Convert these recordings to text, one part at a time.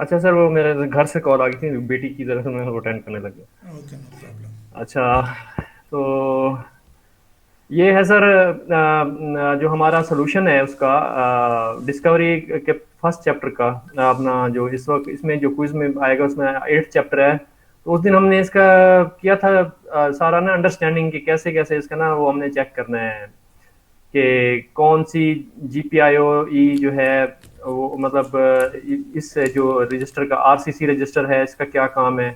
अच्छा सर, वो मेरे घर से कॉल आ गई थी बेटी की तरफ से, मैं वो अटेंड करने लग गया। Okay, no problem. अच्छा, तो ये है सर, जो हमारा सोल्यूशन है उसका, डिस्कवरी के फर्स्ट चैप्टर का। अपना जो इस वक्त इसमें जो क्विज में आएगा उसमें 8th चैप्टर है। तो उस दिन हमने इसका किया था सारा ना अंडरस्टैंडिंग कि कैसे कैसे इसका ना वो हमने चेक करना है कि कौन सी GPIO E जो है वो मतलब इस जो रजिस्टर का RCC रजिस्टर है इसका क्या काम है।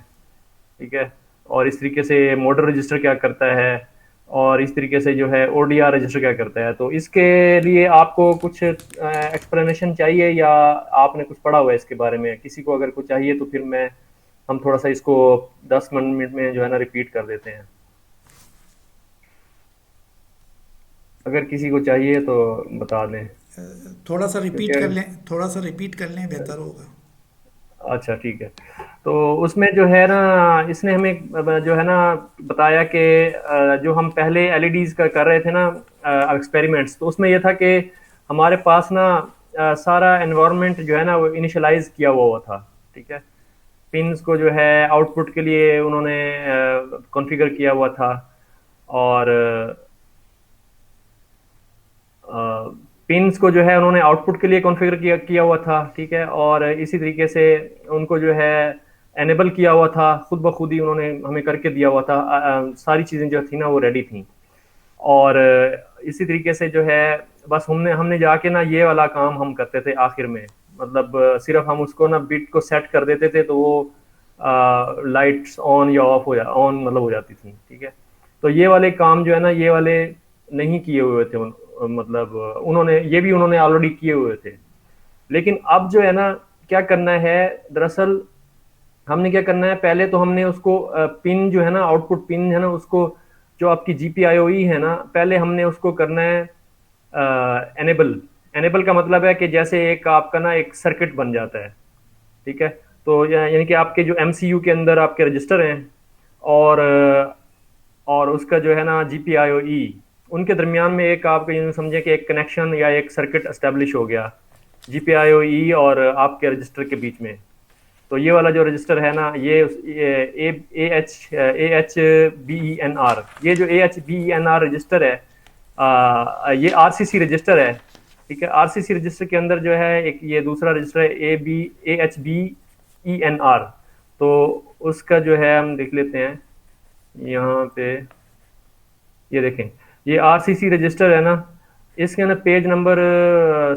ठीक है। और इस तरीके से मॉडल रजिस्टर क्या करता है, और इस तरीके से जो है ODR रजिस्टर क्या करता है। तो इसके लिए आपको कुछ एक्सप्लेनेशन चाहिए, या आपने कुछ पढ़ा हुआ है इसके बारे में? किसी को अगर कुछ चाहिए तो फिर मैं हम थोड़ा सा इसको 10 मिनट में जो है ना रिपीट कर देते हैं, अगर किसी को चाहिए तो बता दें। थोड़ा सा रिपीट कर क्योंकि लें, थोड़ा सा रिपीट कर लें, बेहतर होगा। अच्छा ठीक है। तो उसमें जो है ना, इसने हमें जो है ना बताया कि जो हम पहले LEDs का कर रहे थे ना एक्सपेरिमेंट्स, तो उसमें यह था कि हमारे पास ना सारा एनवायरनमेंट जो है ना वो इनिशियलाइज किया हुआ था। ठीक है। पिन्स को जो है आउटपुट के लिए उन्होंने कॉन्फ़िगर किया हुआ था, और पिन्स को जो है उन्होंने आउटपुट के लिए कॉन्फ़िगर किया किया हुआ था। ठीक है। और इसी तरीके से उनको जो है एनेबल किया हुआ था, खुद ब खुद ही उन्होंने हमें करके दिया हुआ था। सारी चीज़ें जो थी ना वो रेडी थी। और इसी तरीके से जो है बस हमने हमने जाके ना ये वाला काम हम करते थे आखिर में। मतलब सिर्फ हम उसको ना बिट को सेट कर देते थे, तो वो लाइट्स ऑन या ऑफ ऑन मतलब हो जाती थी। ठीक है। तो ये वाले काम जो है ना ये वाले नहीं किए हुए थे मतलब उन्होंने ये भी उन्होंने ऑलरेडी किए हुए थे। लेकिन अब जो है ना क्या करना है, दरअसल हमने क्या करना है, पहले तो हमने उसको पिन जो है ना, आउटपुट पिन है ना, उसको जो आपकी GPIO E है ना, पहले हमने उसको करना है एनेबल। एनेबल का मतलब है कि जैसे एक आपका ना एक सर्किट बन जाता है। ठीक है। तो यानी कि आपके जो MCU के अंदर आपके रजिस्टर हैं, और और उसका जो है ना GPIO E, उनके दरमियान में एक आप यूं समझे कि एक कनेक्शन या एक सर्किट एस्टेब्लिश हो गया GPIO E और आपके रजिस्टर के बीच में। तो ये वाला जो रजिस्टर है ना, ये AHBENR, ये जो AHBENR रजिस्टर है, ये RCC रजिस्टर है। ठीक है। RCC रजिस्टर के अंदर जो है एक ये दूसरा रजिस्टर है AHBENR। तो उसका जो है हम देख लेते हैं यहाँ पे। ये देखें, ये RCC रजिस्टर है ना, इसके ना पेज नंबर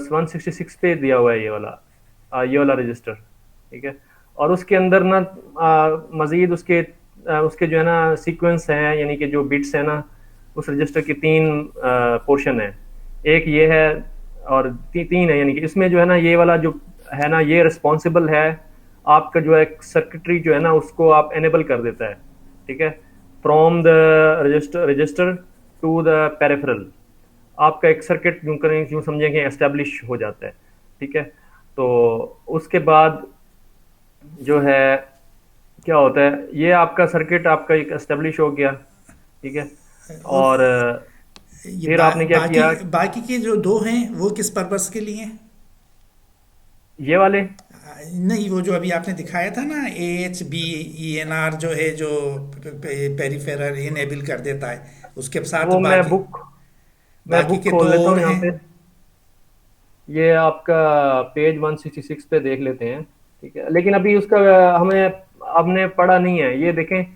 166 पे दिया हुआ है ये वाला रजिस्टर। ठीक है। और उसके अंदर ना मजीद उसके जो है ना सीक्वेंस हैं, यानी कि जो बिट्स है ना, उस रजिस्टर की 3 पोर्शन है। एक ये है, और तीन है, यानी कि इसमें जो है ना ये वाला जो है ना ये रिस्पॉन्सिबल है आपका जो है सर्किटरी जो है ना उसको आप एनेबल कर देता है। ठीक है। From the register to the peripheral, आपका एक सर्किट यूं करें यूं समझें कि एस्टेब्लिश हो जाता है। ठीक है। तो उसके बाद जो है क्या होता है, ये आपका सर्किट आपका एक एस्टेब्लिश हो गया। ठीक है। और और ये फिर आपने क्या बाकी किया, बाकी के जो दो हैं वो किस पर्पस के लिए हैं? ये वाले। नहीं, वो जो अभी आपने दिखाया था ना, AHBENR जो है, जो पेरिफेरल इनेबल कर देता है, उसके साथ वो बाकी मैं बाकी बुक के खोल दो लेता और हूँ यहाँ हैं। पे। ये आपका पेज 166 पे देख लेते हैं। ठीक है। लेकिन अभी उसका हमें हमने पढ़ा नहीं है। ये देखें,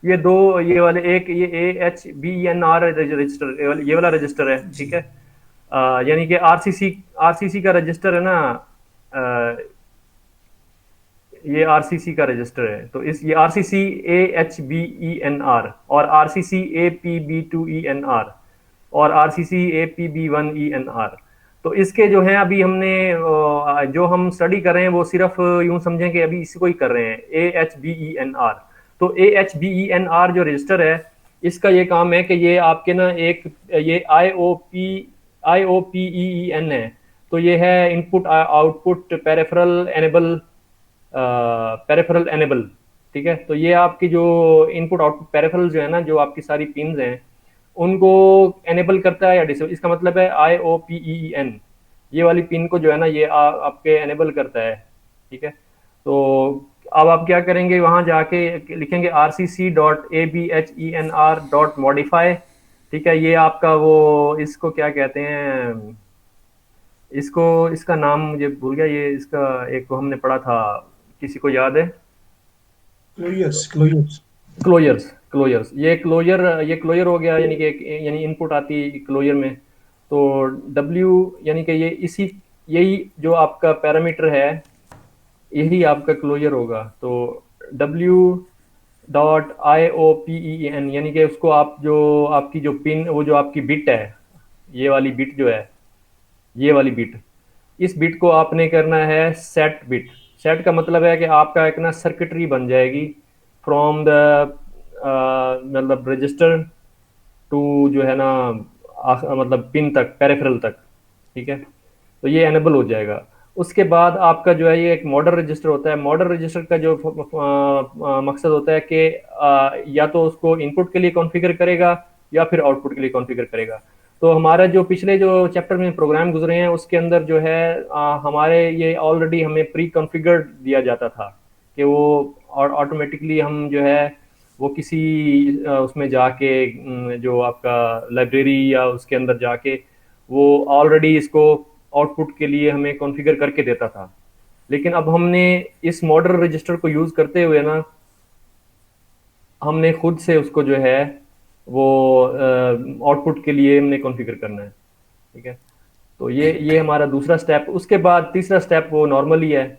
ये दो, ये वाले एक ये AHBENR रजिस्टर, ये वाला रजिस्टर है। ठीक जी। है। यानी कि आरसीसी का रजिस्टर है ना, ये आरसीसी का रजिस्टर है। तो इस ये RCC AHBENR, और RCC APB2ENR, और RCC APB1ENR। तो इसके जो हैं अभी हमने जो हम स्टडी कर रहे हैं वो सिर्फ यूं समझें कि अभी इसको ही कर रहे हैं, AHBENR। तो AHBENR जो रजिस्टर है, इसका ये काम है कि ये आपके ना एक ये IOPEEN है। तो ये है input output peripheral enable, peripheral enable. ठीक है। तो ये आपकी जो इनपुट आउटपुट पेरिफेरल जो है ना, जो आपकी सारी पिन्स हैं उनको एनेबल करता है या डिसेबल। इसका मतलब है IOPEEN, ये वाली पिन को जो है ना ये आपके एनेबल करता है। ठीक है। तो अब आप क्या करेंगे, वहां जाके लिखेंगे rcc.abhenr.modify। ठीक है, ये आपका वो, इसको क्या कहते हैं, इसको, इसका नाम मुझे भूल गया, ये इसका एक को हमने पढ़ा था, किसी को याद है? Closures closures. क्लोजर्स, क्लोजर्स, ये क्लोजर हो गया, यानी कि यानी इनपुट आती है क्लोजर में। तो डब्ल्यू, यानी कि ये इसी, यही जो आपका पैरामीटर है, यही आपका क्लोजर होगा। तो W dot I O P E N, यानी कि उसको आप जो, आपकी जो पिन, वो जो आपकी बिट है, ये वाली बिट जो है, ये वाली बिट, इस बिट को आपने करना है सेट बिट। सेट का मतलब है कि आपका एक ना सर्किटरी बन जाएगी फ्रॉम द, मतलब रजिस्टर टू, जो है ना, मतलब पिन तक, पेरिफेरल तक। ठीक है, तो ये एनेबल हो जाएगा। उसके बाद आपका जो है ये एक मॉडल रजिस्टर होता है। मॉडल रजिस्टर का जो मकसद होता है कि या तो उसको इनपुट के लिए कॉन्फ़िगर करेगा या फिर आउटपुट के लिए कॉन्फ़िगर करेगा। तो हमारा जो पिछले जो चैप्टर में प्रोग्राम गुजरे हैं उसके अंदर जो है हमारे ये ऑलरेडी हमें प्री कॉन्फ़िगर्ड दिया जाता था कि वो ऑटोमेटिकली हम जो है वो किसी उसमें जाके जो आपका लाइब्रेरी या उसके अंदर जाके वो ऑलरेडी इसको आउटपुट के लिए हमें कॉन्फ़िगर करके देता था। लेकिन अब हमने इस मॉडल रजिस्टर को यूज़ करते हुए ना, हमने खुद से उसको जो है वो आउटपुट के लिए हमने कॉन्फ़िगर करना है। ठीक है, तो ये हमारा दूसरा स्टेप। उसके बाद तीसरा स्टेप वो नॉर्मल ही है।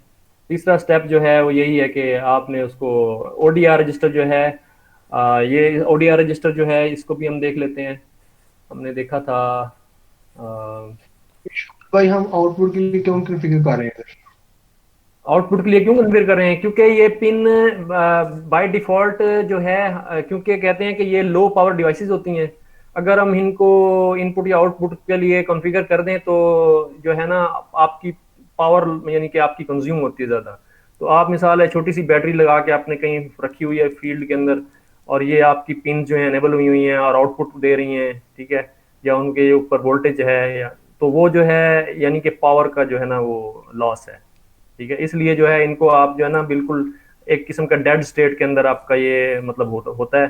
तीसरा स्टेप जो है वो यही है कि आपने उसको ओडीआर रजिस्टर जो है, ये ओडीआर रजिस्टर जो है इसको भी हम देख लेते हैं। हमने देखा था भाई हम आउटपुट के लिए क्यों कॉन्फ़िगर कर रहे हैं फिर? आउटपुट के लिए क्यों कन्फिगर कर रहे हैं, क्योंकि ये पिन बाय डिफॉल्ट जो है, क्योंकि कहते हैं कि ये लो पावर डिवाइसेस होती हैं। अगर हम इनको इनपुट या आउटपुट के लिए कॉन्फ़िगर कर दें तो जो है ना, आपकी पावर यानी कि आपकी कंज्यूम होती है ज़्यादा। तो आप मिसाल है, छोटी सी बैटरी लगा के आपने कहीं रखी हुई है फील्ड के अंदर, और ये आपकी पिन जो है एनेबल हुई हुई हैं और आउटपुट दे रही हैं, ठीक है, या उनके ऊपर वोल्टेज है, या तो वो जो है यानी कि पावर का जो है ना वो लॉस है। ठीक है, इसलिए जो है इनको आप जो है ना बिल्कुल एक किस्म का डेड स्टेट के अंदर आपका ये मतलब होता है।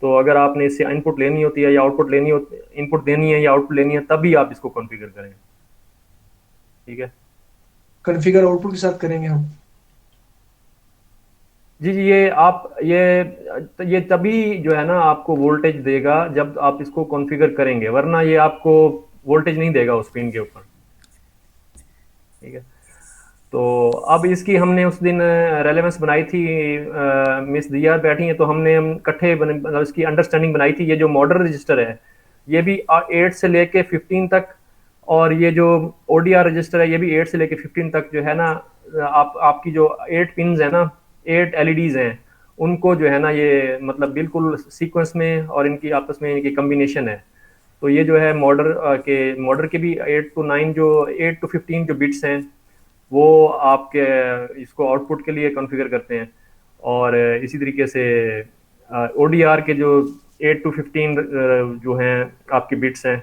तो अगर आपने इससे इनपुट लेनी होती है या आउटपुट लेनी होती, इनपुट देनी है या आउटपुट लेनी है, तभी आप इसको कॉन्फ़िगर करें। ठीक है कॉन्फ़िगर आउटपुट के साथ करेंगे हम। जी जी, ये आप ये तभी जो है ना आपको वोल्टेज देगा जब आप इसको कॉन्फ़िगर करेंगे, वरना ये आपको वोल्टेज नहीं देगा उस पिन के ऊपर। ठीक है, तो अब इसकी हमने उस दिन रेलेवेंस बनाई थी, मिस दिया बैठी हैं तो हम इकट्ठे मतलब इसकी अंडरस्टैंडिंग बनाई थी। ये जो मॉडल रजिस्टर है ये भी 8 से लेके 15 तक, और ये जो ओडीआर रजिस्टर है ये भी 8 से लेके 15 तक जो है ना, आप आपकी जो 8 पिन्स है ना, 8 एलईडीज हैं, उनको जो है ना ये मतलब बिल्कुल सीक्वेंस में, और इनकी आपस में इनकी कम्बिनेशन है। तो ये जो है मॉडर के भी 8 to 9, जो 8 to 15 जो बिट्स हैं, वो आपके इसको आउटपुट के लिए कॉन्फ़िगर करते हैं। और इसी तरीके से ओडीआर के जो 8 to 15 जो हैं आपके बिट्स हैं,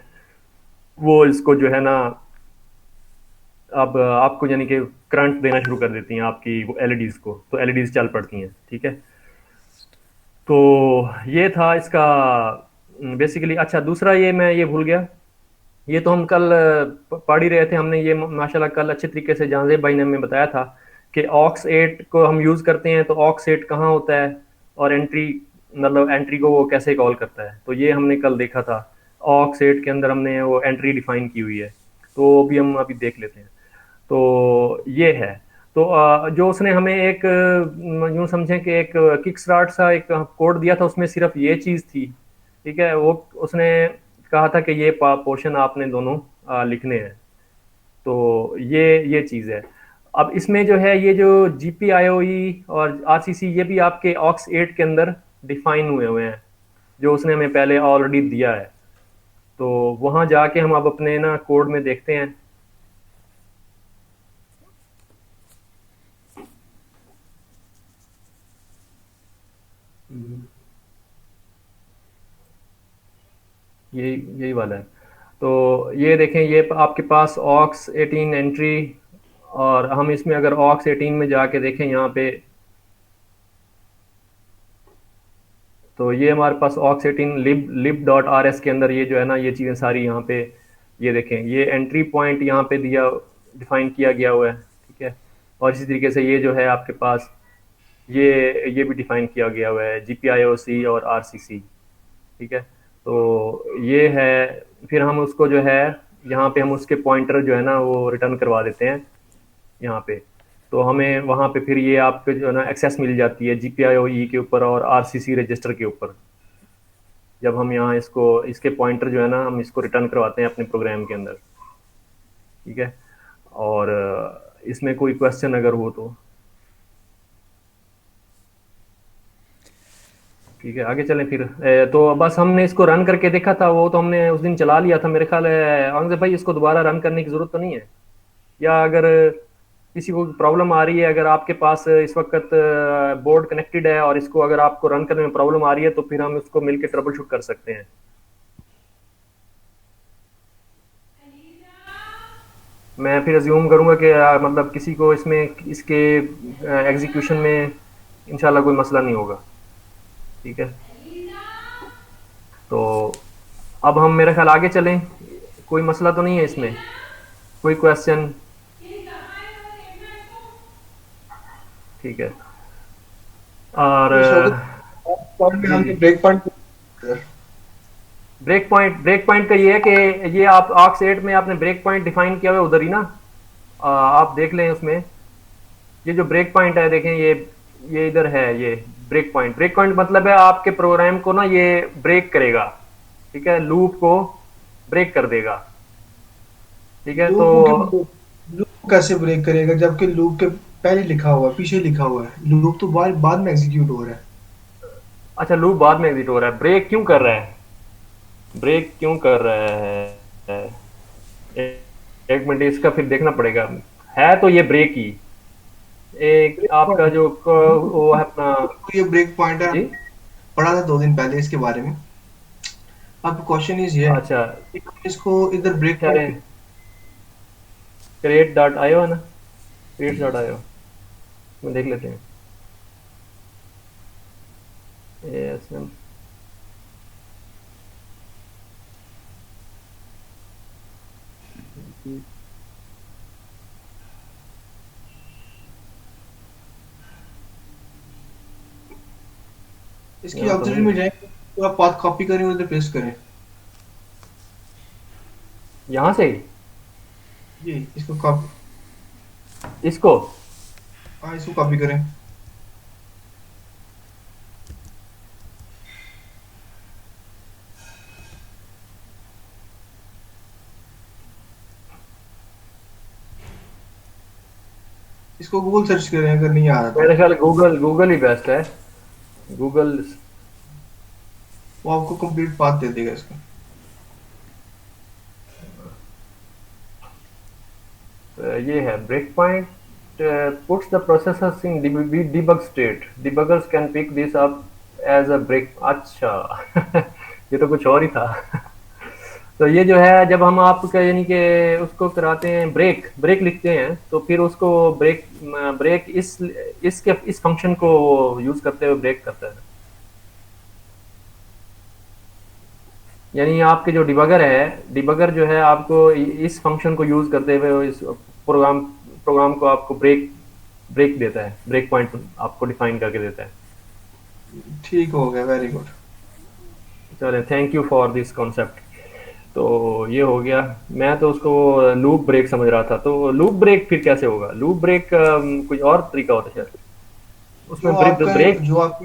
वो इसको जो है ना, अब आपको यानी कि करंट देना शुरू कर देती हैं आपकी वो एलईडीज को, तो एलईडीज चल पड़ती हैं। ठीक है, तो ये था इसका बेसिकली। अच्छा, दूसरा ये मैं ये भूल गया, ये तो हम कल पढ़ ही रहे थे, हमने ये माशाल्लाह कल अच्छे तरीके से जहांजेब भाई ने हमें बताया था कि ऑक्स 8 को हम यूज़ करते हैं, तो ऑक्स 8 कहाँ होता है और एंट्री, मतलब एंट्री को वो कैसे कॉल करता है, तो ये हमने कल देखा था। ऑक्स 8 के अंदर हमने वो एंट्री डिफाइन की हुई है, तो वो भी हम अभी देख लेते हैं। तो ये है। तो जो उसने हमें एक यूँ समझें कि एक किक स्टार्ट सा एक कोड दिया था, उसमें सिर्फ ये चीज़ थी। ठीक है, वो उसने कहा था कि ये पोर्शन आपने दोनों लिखने हैं। तो ये चीज़ है। अब इसमें जो है ये जो GPIOE और RCC ये भी आपके ऑक्स 8 के अंदर डिफाइन हुए हुए हैं, जो उसने हमें पहले ऑलरेडी दिया है। तो वहाँ जाके हम अब अपने ना कोड में देखते हैं। यही यही वाला है। तो ये देखें, ये आपके पास ऑक्स 18 एंट्री और हम इसमें अगर ऑक्स 18 में जाके देखें यहाँ पे, तो ये हमारे पास ऑक्स 18 lib.rs के अंदर ये जो है ना, ये चीज़ें सारी यहाँ पे, ये देखें, ये एंट्री पॉइंट यहाँ पे दिया, डिफाइन किया गया हुआ है, ठीक है। और इसी तरीके से ये जो है आपके पास, ये भी डिफाइन किया गया हुआ है, GPIOC और RCC, ठीक है। तो ये है, फिर हम उसको जो है यहाँ पे हम उसके पॉइंटर जो है ना वो रिटर्न करवा देते हैं यहाँ पे। तो हमें वहाँ पे फिर ये आपको जो है ना एक्सेस मिल जाती है GPIO के ऊपर और RCC रजिस्टर के ऊपर। जब हम यहाँ इसको, इसके पॉइंटर जो है ना हम इसको रिटर्न करवाते हैं अपने प्रोग्राम के अंदर, ठीक है। और इसमें कोई क्वेश्चन अगर हो तो ठीक है, आगे चलें फिर। तो बस हमने इसको रन करके देखा था, वो तो हमने उस दिन चला लिया था मेरे ख्याल है। औरंगजेब भाई, इसको दोबारा रन करने की जरूरत तो नहीं है? या अगर किसी को प्रॉब्लम आ रही है, अगर आपके पास इस वक्त बोर्ड कनेक्टेड है और इसको अगर आपको रन करने में प्रॉब्लम आ रही है, तो फिर हम इसको मिलकर ट्रबल शूट कर सकते हैं। मैं फिर अज्यूम करूंगा कि मतलब किसी को इसमें, इसके एग्जीक्यूशन में इंशाल्लाह कोई मसला नहीं होगा, ठीक है। तो अब हम मेरे ख्याल आगे चलें, कोई मसला तो नहीं है इसमें, कोई क्वेश्चन? ठीक है। और ये शौकत पॉइंट में जी हमने जी, ब्रेक पॉइंट का ये है कि ये आप आर्क्स 8 में आपने ब्रेक पॉइंट डिफाइन किया हुआ है उधर ही ना, आप देख लें उसमें, ये जो ब्रेक पॉइंट है देखें, ये इधर है, ये ब्रेक पॉइंट। ब्रेक पॉइंट मतलब है आपके प्रोग्राम को ना ये ब्रेक करेगा, ठीक है, लूप को ब्रेक कर देगा, ठीक है। तो लूप कैसे ब्रेक करेगा जबकि लूप के पहले लिखा हुआ है, पीछे लिखा हुआ है, लूप तो बाद बाद में एग्जीक्यूट हो रहा है। अच्छा, लूप बाद में एग्जिट हो रहा है, ब्रेक क्यों कर रहा है? ब्रेक क्यों कर रहा है? एक मिनट, इसका फिर देखना पड़ेगा। है तो ये ब्रेक ही, एक ब्रेक आपका पॉइंट, जो वो है अपना। ये ब्रेक पॉइंट है, जी, पढ़ा था 2 दिन पहले इसके बारे में। अब क्वेश्चन इज ये है अच्छा, कि हम इसको इधर ब्रेक क्या है, पॉइंट क्रिएट डॉट आयो है ना, क्रिएट डॉट आयो में देख लेते हैं। ASM, इसकी यहाँ तो ऑब्जेक्ट नहीं में है, जाएंगे तो आप पाथ कॉपी करें और इधर पेस्ट करें। यहाँ से ही जी, इसको कॉपी, इसको। हाँ इसको कॉपी करें। इसको गूगल सर्च करें अगर नहीं आ रहा तो। मेरे ख्याल गूगल, गूगल ही बेस्ट है, गूगल। वो आपको कंप्लीट पाथ दे देगा इसका। ये है break point, puts the processors in debug state, debuggers can pick this up as a break। अच्छा ये तो कुछ और ही था तो ये जो है, जब हम आपका यानी कि उसको कराते हैं ब्रेक, ब्रेक लिखते हैं, तो फिर उसको ब्रेक, ब्रेक इसके इस फंक्शन को यूज करते हुए ब्रेक करता है। यानी आपके जो डिबगर है, डिबगर जो है आपको इस फंक्शन को यूज करते हुए इस प्रोग्राम प्रोग्राम को आपको ब्रेक ब्रेक देता है, ब्रेक पॉइंट आपको डिफाइन करके देता है। ठीक हो गया, वेरी गुड। चले, thank you for this concept. तो ये हो गया। मैं तो उसको लूप ब्रेक समझ रहा था, तो लूप ब्रेक फिर कैसे होगा? लूप ब्रेक कोई और तरीका होता है शायद जो उसमें, ब्रेक आपका ब्रेक जो आप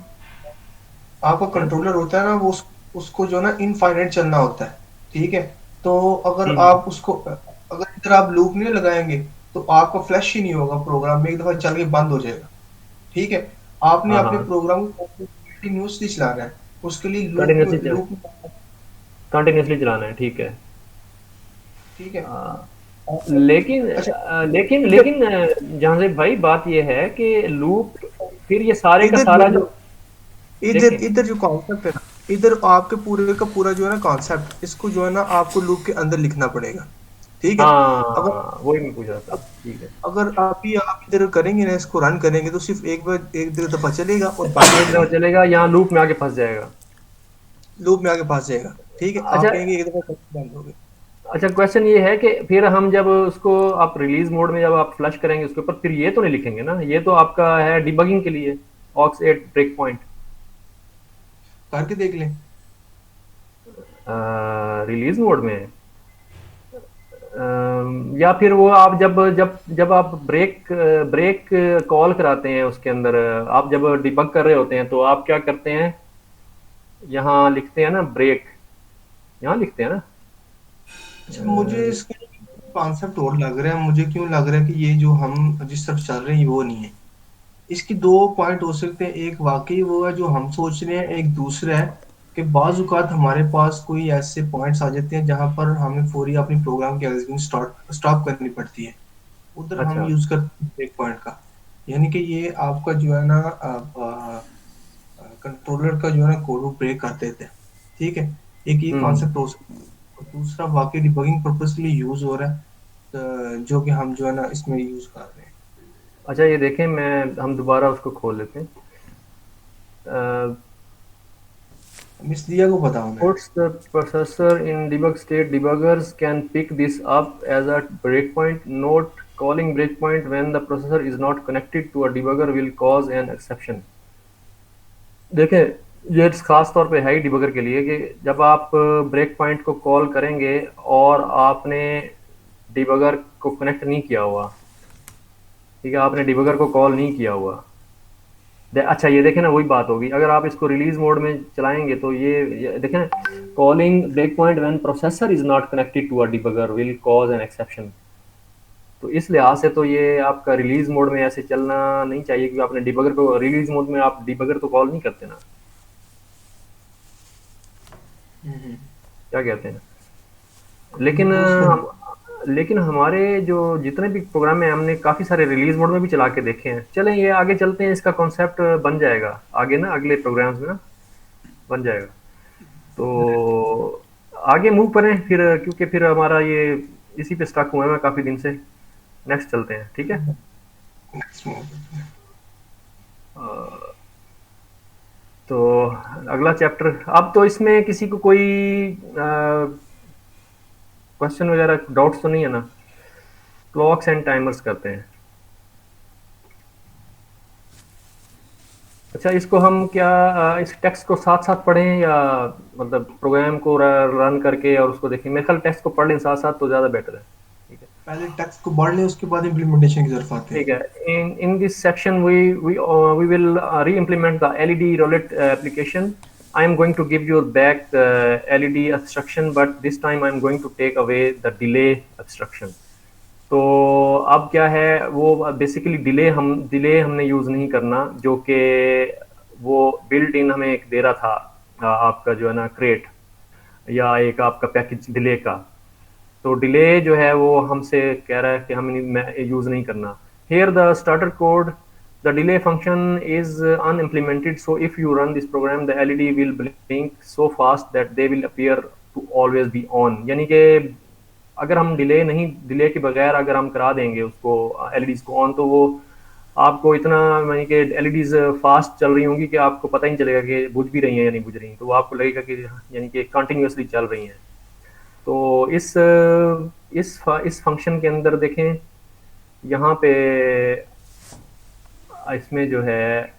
आपका है। कंट्रोलर होता है ना, वो उसको जो है ना इनफाइनाइट चलना होता है। ठीक है, तो अगर हम्म, आप उसको, अगर इधर आप लूप नहीं लगाएंगे तो आपका फ्लैश ही नहीं होगा, प्रोग्राम में एक दफा चल के बंद हो जाएगा। ठीक है, आपने हाँ अपने हाँ, प्रोग्राम को कंटिन्यूसली चलाना है, उसके लिए लूप कंटिन्यूसली लूप कंटिन्यूसली चलाना है, ठीक है। ठीक है। हाँ, और- लेकिन अच्छा, जहाँ से भाई बात ये है कि लूप, फिर ये सारे का इधर सारा जो जो इधर देखें। इधर जो कॉन्सेप्ट है ना, इधर आपके पूरे का पूरा जो है ना कॉन्सेप्ट, इसको जो है ना आपको लूप के अंदर लिखना पड़ेगा। ठीक है। अगर हाँ वही मैं पूछ रहा था, ठीक है। अगर अभी आप इधर करेंगे ना, इसको रन करेंगे तो सिर्फ एक बार एक डेढ़ दफा चलेगा और बंद हो एक दफा जाएगा, चलेगा, यहाँ लूप में आके फंस जाएगा। लूप में आके पास जाएगा। ठीक है, अच्छा। आप कहेंगे एक दफा चलेगा, बंद हो गया। अच्छा, क्वेश्चन ये है कि फिर हम जब उसको आप रिलीज मोड में जब आप फ्लश करेंगे उसके ऊपर, फिर ये तो नहीं लिखेंगे ना, ये तो आपका है डिबगिंग के लिए, ऑक्स 8 ब्रेक पॉइंट। करके देख लें। रिलीज मोड में या फिर वो आप जब जब जब आप ब्रेक ब्रेक कॉल कराते हैं उसके अंदर, आप जब डिबग कर रहे होते हैं तो आप क्या करते हैं, यहाँ लिखते हैं ना ब्रेक, यहाँ लिखते हैं ना। अच्छा, मुझे इसका कॉन्सेप्ट और लग रहा है, मुझे क्यों लग रहा है कि ये जो हम जिस तरफ चल रहे हैं वो नहीं है। इसकी दो पॉइंट हो सकते हैं, एक वाकई वो है जो हम सोच रहे हैं, एक दूसरा है कि बाज़ औक़ात हमारे पास कोई ऐसे पॉइंट्स आ जाते हैं जहाँ पर हमें फौरी अपनी प्रोग्राम की एग्जीक्यूशन स्टॉप करनी पड़ती है, उधर हम अच्छा। यूज़ करते हैं ब्रेक पॉइंट का। यानी कि ये आपका जो है ना कंट्रोलर का जो है ना कोड वो ब्रेक कर देते हैं। ठीक है, एक ये हम्म। कॉन्सेप्ट हो सकता है, और दूसरा वाकई डिबगिंग पर्पस के लिए यूज़ हो रहा है, जो कि हम जो है ना इसमें यूज़ कर रहे हैं। अच्छा ये देखें, मैं हम दोबारा उसको खोल लेते हैं। मिस दिया को पता होना है। puts the processor in debug state. Debuggers can pick this up as a breakpoint. Note: calling breakpoint when the processor is not connected to a debugger will cause an exception. देखें, ये खास तौर पे है ही डिबगर के लिए कि जब आप ब्रेक पॉइंट को कॉल करेंगे और आपने डिबगर को कनेक्ट नहीं किया हुआ, ठीक है, आपने डिबगर को कॉल नहीं किया हुआ। अच्छा ये देखें ना, वही बात होगी, अगर आप इसको रिलीज मोड में चलाएंगे तो ये देखें ना, calling break point when processor is not connected to a debugger will cause an exception. तो इस लिहाज से तो ये आपका रिलीज मोड में ऐसे चलना नहीं चाहिए, क्योंकि आपने डिबगर को रिलीज मोड में आप डिबगर तो कॉल नहीं करते ना, हम्म। क्या कहते हैं। लेकिन दूसरा लेकिन हमारे जो जितने भी प्रोग्राम हैं हमने काफ़ी सारे रिलीज मोड में भी चला के देखे हैं। चलें ये आगे चलते हैं, इसका कॉन्सेप्ट बन जाएगा आगे ना, अगले प्रोग्राम्स में ना बन जाएगा। तो आगे मूव करें फिर, क्योंकि फिर हमारा ये इसी पे स्टक हुआ है मैं काफ़ी दिन से। नेक्स्ट चलते हैं, ठीक है। Next move. तो अगला चैप्टर, अब तो इसमें किसी को कोई क्वेश्चन वगैरह डाउट्स तो नहीं है ना। क्लॉक्स एंड टाइमर्स करते हैं। अच्छा, इसको हम क्या इस टेक्स्ट को साथ साथ पढ़ें या मतलब प्रोग्राम को रन करके और उसको देखें? मेरे ख्याल टेक्स्ट को पढ़ लें साथ साथ तो ज़्यादा बेटर है। ठीक है। पहले टेक्स्ट को पढ़ लें, उसके बाद इम्प्लीमेंटेशन की तरफ आते ठीक हैं। है। इन this section we will re-implement the LED roulette application. I am going to give you back the LED abstraction, but this time I am going to take away the delay abstraction. तो अब क्या है, वो basically delay हमने use नहीं करना, जो कि वो बिल्ट इन हमें एक दे रहा था, आपका जो है ना क्रेट या एक आपका पैकेज डिले का। तो डिले जो है वो हमसे कह रहा है कि हम यूज़ नहीं करना। Here the starter code, the delay function is unimplemented, so if you run this program the LED will blink so fast that they will appear to always be on. यानी कि अगर हम डिले के बगैर अगर हम करा देंगे उसको एलईडीज को ऑन, तो वो आपको इतना, यानी कि एलईडीज फास्ट चल रही होंगी कि आपको पता ही नहीं चलेगा कि बुझ भी रही हैं या नहीं बुझ रही हैं, तो वो आपको लगेगा कि यानी कि कंटिन्यूसली चल रही हैं। तो इस फंक्शन के अंदर देखें, यहाँ पे इसमें जो है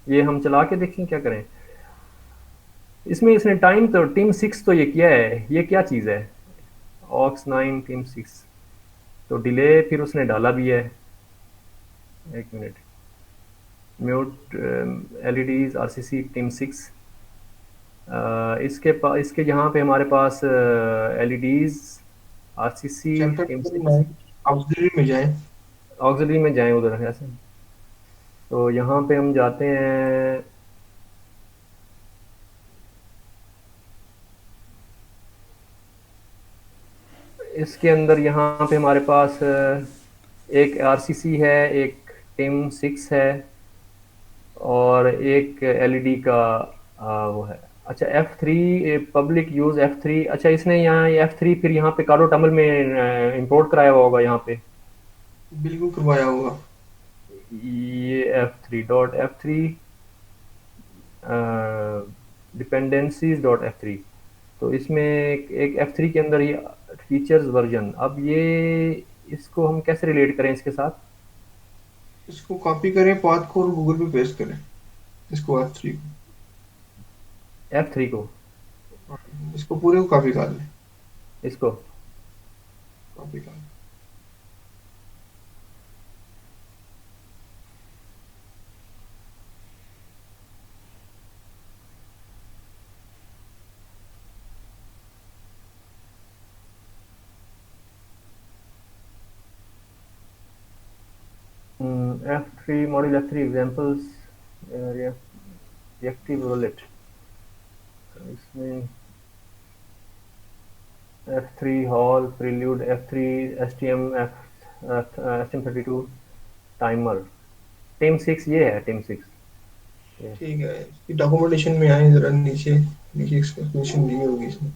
ये हम चला के देखें क्या करें। इसमें इसने टाइम तो टीम 6 तो ये किया है, ये क्या चीज़ है, ऑक्स 9 टीम 6, तो डिले फिर उसने डाला भी है। एक minute, mute LEDs RCC team 6, इसके यहाँ पे हमारे पास LEDs RCC chapter team number 6, 9 auxiliary में जाए। ऑक्सिलरी में जाएं उधर ऐसे। तो यहाँ पे हम जाते हैं, इसके अंदर यहाँ पे हमारे पास एक आरसीसी है, एक टीम 6 है और एक एलईडी का वो है अच्छा F3 पब्लिक यूज F3। अच्छा इसने यहाँ F3 फिर यहाँ पे कार्डो टमल में इंपोर्ट कराया हुआ होगा यहाँ पे। बिल्कुल करवाया होगा। ये F3 डिपेंडेंसीज.F3। तो इसमें एक F3 के अंदर ये फीचर्स वर्जन, अब ये इसको हम कैसे रिलेट करें इसके साथ? इसको कॉपी करें पाथ को और गूगल पे पेस्ट करें, इसको F3 को। F3 को, इसको पूरे को कॉपी कर लें। इसको। कॉपी कर लें। F3 module F3 examples, reactive रोलेट। इसमें F3 HAL prelude, F3 STM, STM32 timer, TIM 6 ये है, टीम 6 ये। ठीक है, इसकी डॉक्यूमेंटेशन में आए जरा नीचे, नीचे एक्सप्लेनेशन दी होगी इसमें।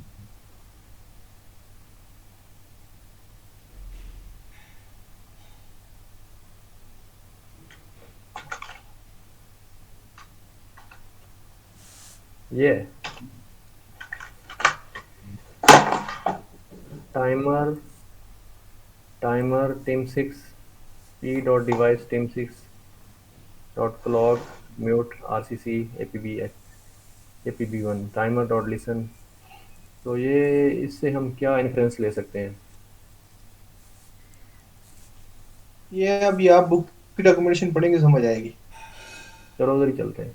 ये timer, TIM 6 p dot device team 6 dot clock mute RCC APB1 timer dot listen. तो ये इससे हम क्या इन्फ्रेंस ले सकते हैं? ये अभी आप बुक की डॉक्यूमेंटेशन पढ़ेंगे समझ आएगी। चलो उधर ही चलते हैं।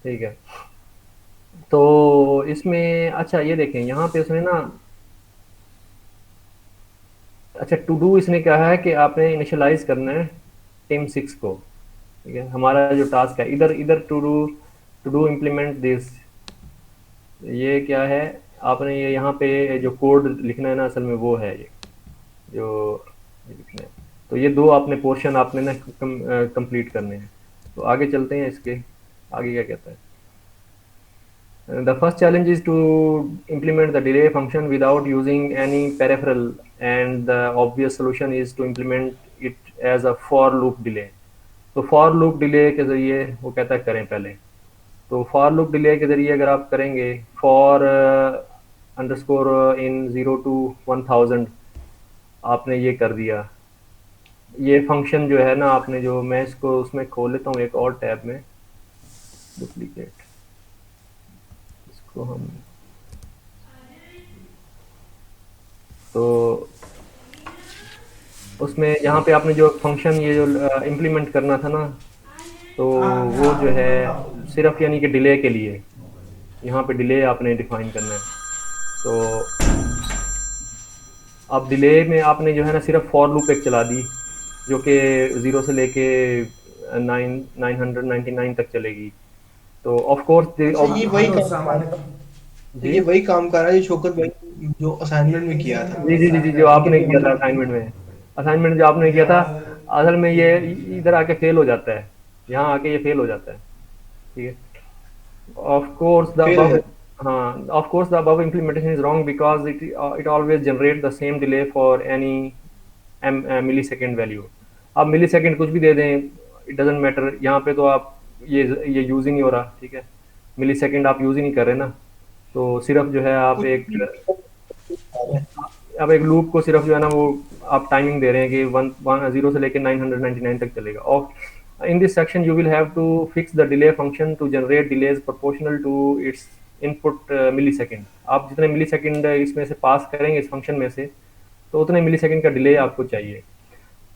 ठीक है, तो इसमें अच्छा ये देखें यहाँ पे उसने ना, अच्छा टू डू इसने कहा है कि आपने इनिशियलाइज करना है टीम 6 को। ठीक है, हमारा जो टास्क है इधर इधर टू डू इम्प्लीमेंट दिस, ये क्या है, आपने ये यहाँ पे जो कोड लिखना है ना, असल में वो है ये जो ये लिखना है। तो ये दो आपने पोर्शन आपने ना कंप्लीट करने हैं। तो आगे चलते हैं, इसके आगे क्या कहता है। The first challenge is to implement the delay function without using any peripheral, and the obvious solution is to implement it as a for loop delay. तो for loop delay के ज़रिए वो कहता है करें पहले। तो for loop delay के ज़रिए अगर आप करेंगे for underscore in 0 to 1000, आपने ये कर दिया। ये फंक्शन जो है ना, आपने जो, मैं इसको उसमें खोल लेता हूँ एक और टैब में, डुप्लीकेट, इसको हम, तो उसमें यहाँ पे आपने जो फंक्शन ये जो इम्प्लीमेंट करना था ना, तो वो जो है सिर्फ यानी कि डिले के लिए, यहाँ पे डिले आपने डिफाइन करना है। तो अब डिले में आपने जो है ना सिर्फ फॉर लूप एक चला दी, जो कि 0 से लेके 999 तक चलेगी। तो ऑफ कोर्स अच्छा ये वही हेलो काम कर सामान रहा है, जी ये वही काम कर रहा है जो शौकत भाई जो असाइनमेंट में किया था। जी जी जी जी, जो आपने किया था असाइनमेंट में, असाइनमेंट जो आपने किया था, असल में ये इधर आके फेल हो जाता है, यहाँ आके ये फेल हो जाता है। ठीक है, of course the फेल हो above, जाता of course the above implementation is wrong because it always generate the same delay for any millisecond value। आप मिलीसेकंड कुछ भी दे दें, इट डजेंट मैटर, यहाँ पे तो आप ये यूज ही नहीं हो रहा। ठीक है, मिलीसेकंड आप यूज ही नहीं कर रहे ना, तो सिर्फ जो है आप कुछ एक, भी है। अब एक लूप को सिर्फ जो है ना वो आप टाइमिंग दे रहे हैं कि 1 0 से लेकर 999 तक चलेगा। और in this section you will have to fix the delay function to generate delays proportional to its input मिली सेकेंड। आप जितने मिली सेकेंड इसमें से पास करेंगे इस फंक्शन में से, तो उतने मिली सेकेंड का डिले आपको चाहिए।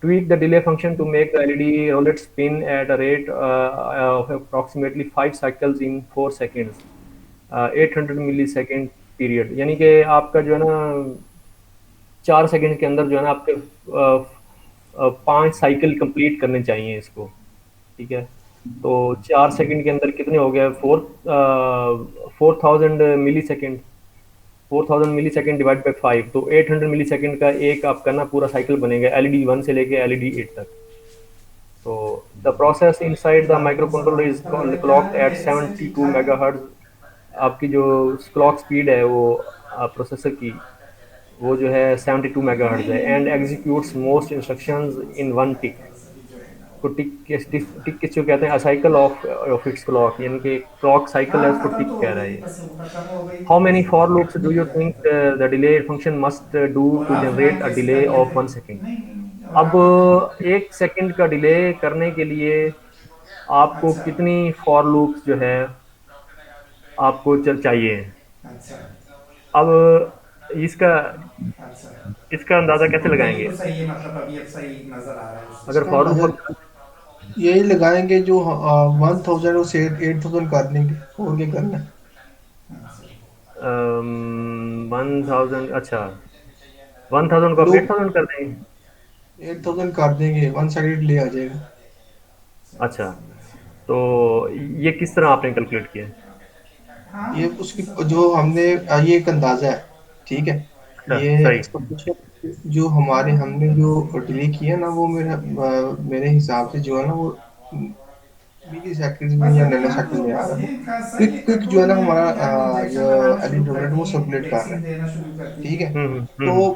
Tweak the delay function to make the LED roulette spin at a rate of approximately 5 cycles in 4 seconds, 800 millisecond period, यानी कि आपका जो है ना 4 सेकंड के अंदर जो है ना आपके 5 साइकिल कंप्लीट करने चाहिए इसको। ठीक है, तो 4 सेकंड के अंदर कितने हो गए, 4000 millisecond, 4000 millisecond divide by 5, तो 800 मिली सेकेंड का एक आपका ना पूरा साइकिल बनेगा LED 1 से लेके LED 8 तक। So the process inside the microcontroller is clocked at 72 megahertz. आपकी जो क्लॉक स्पीड है वो प्रोसेसर की, वो जो है 72 मेगाहर्ट्ज है, and executes most instructions in one tick. को टिक किसको कहते हैं? साइकिल ऑफ इट्स क्लॉक, यानी कि क्लॉक साइकिल है उसको टिक कह रहा है ये। बस वो खत्म हो गई हाउ तो मेनी फिर फॉर मैं loops do you think the delay function must do और टू ऑफलाइन जनरेट अ कैसे डिले कर ऑफ लेते वन हैं? सेकेंड? नहीं और अब ऑफलाइन 1 सेकंड का डिले करने के लिए आपको अच्छा कितनी फॉर लूप्स जो है आपको चाहिए? अच्छा अब इसका अच्छा इसका अंदाजा कैसे तो यही लगाएंगे? तो सही है, मतलब अभी अब सही नजर आ रहा है अगर उससे। इसका फॉर अंदाजा लूप यही लगाएंगे जो 1000 और से 8000 कर देंगे और क्या करना है। 1000, अच्छा, 1000 को आप लोग 8000 कर देंगे? 8000 कर देंगे, वन साइडेड ले आ जाएगा। अच्छा, तो ये किस तरह आपने कैलकुलेट किया है? हाँ ये उसकी जो हमने ये एक अंदाजा है, ठीक है। अच्छा, ये सही। एक्सपेक्टेशन जो हमारे हमने जो डिले किया ना वो मेरे हिसाब से जो है ना वो मिली सेकंड में बस या अभी नैनो हाँ सेकंड तो में आ बस रहा है वो। ये सही क्विक है, क्विक जो कंट्रोल है ना में हमारा या तो जो इंजेक्शन लगाना शुरू एली कर डोमेट वो दिए, सर्कुलेट कर रहा वैक्सीन है, देना शुरू कर दी। ठीक है। हम्म, हम्म, तो हम्म।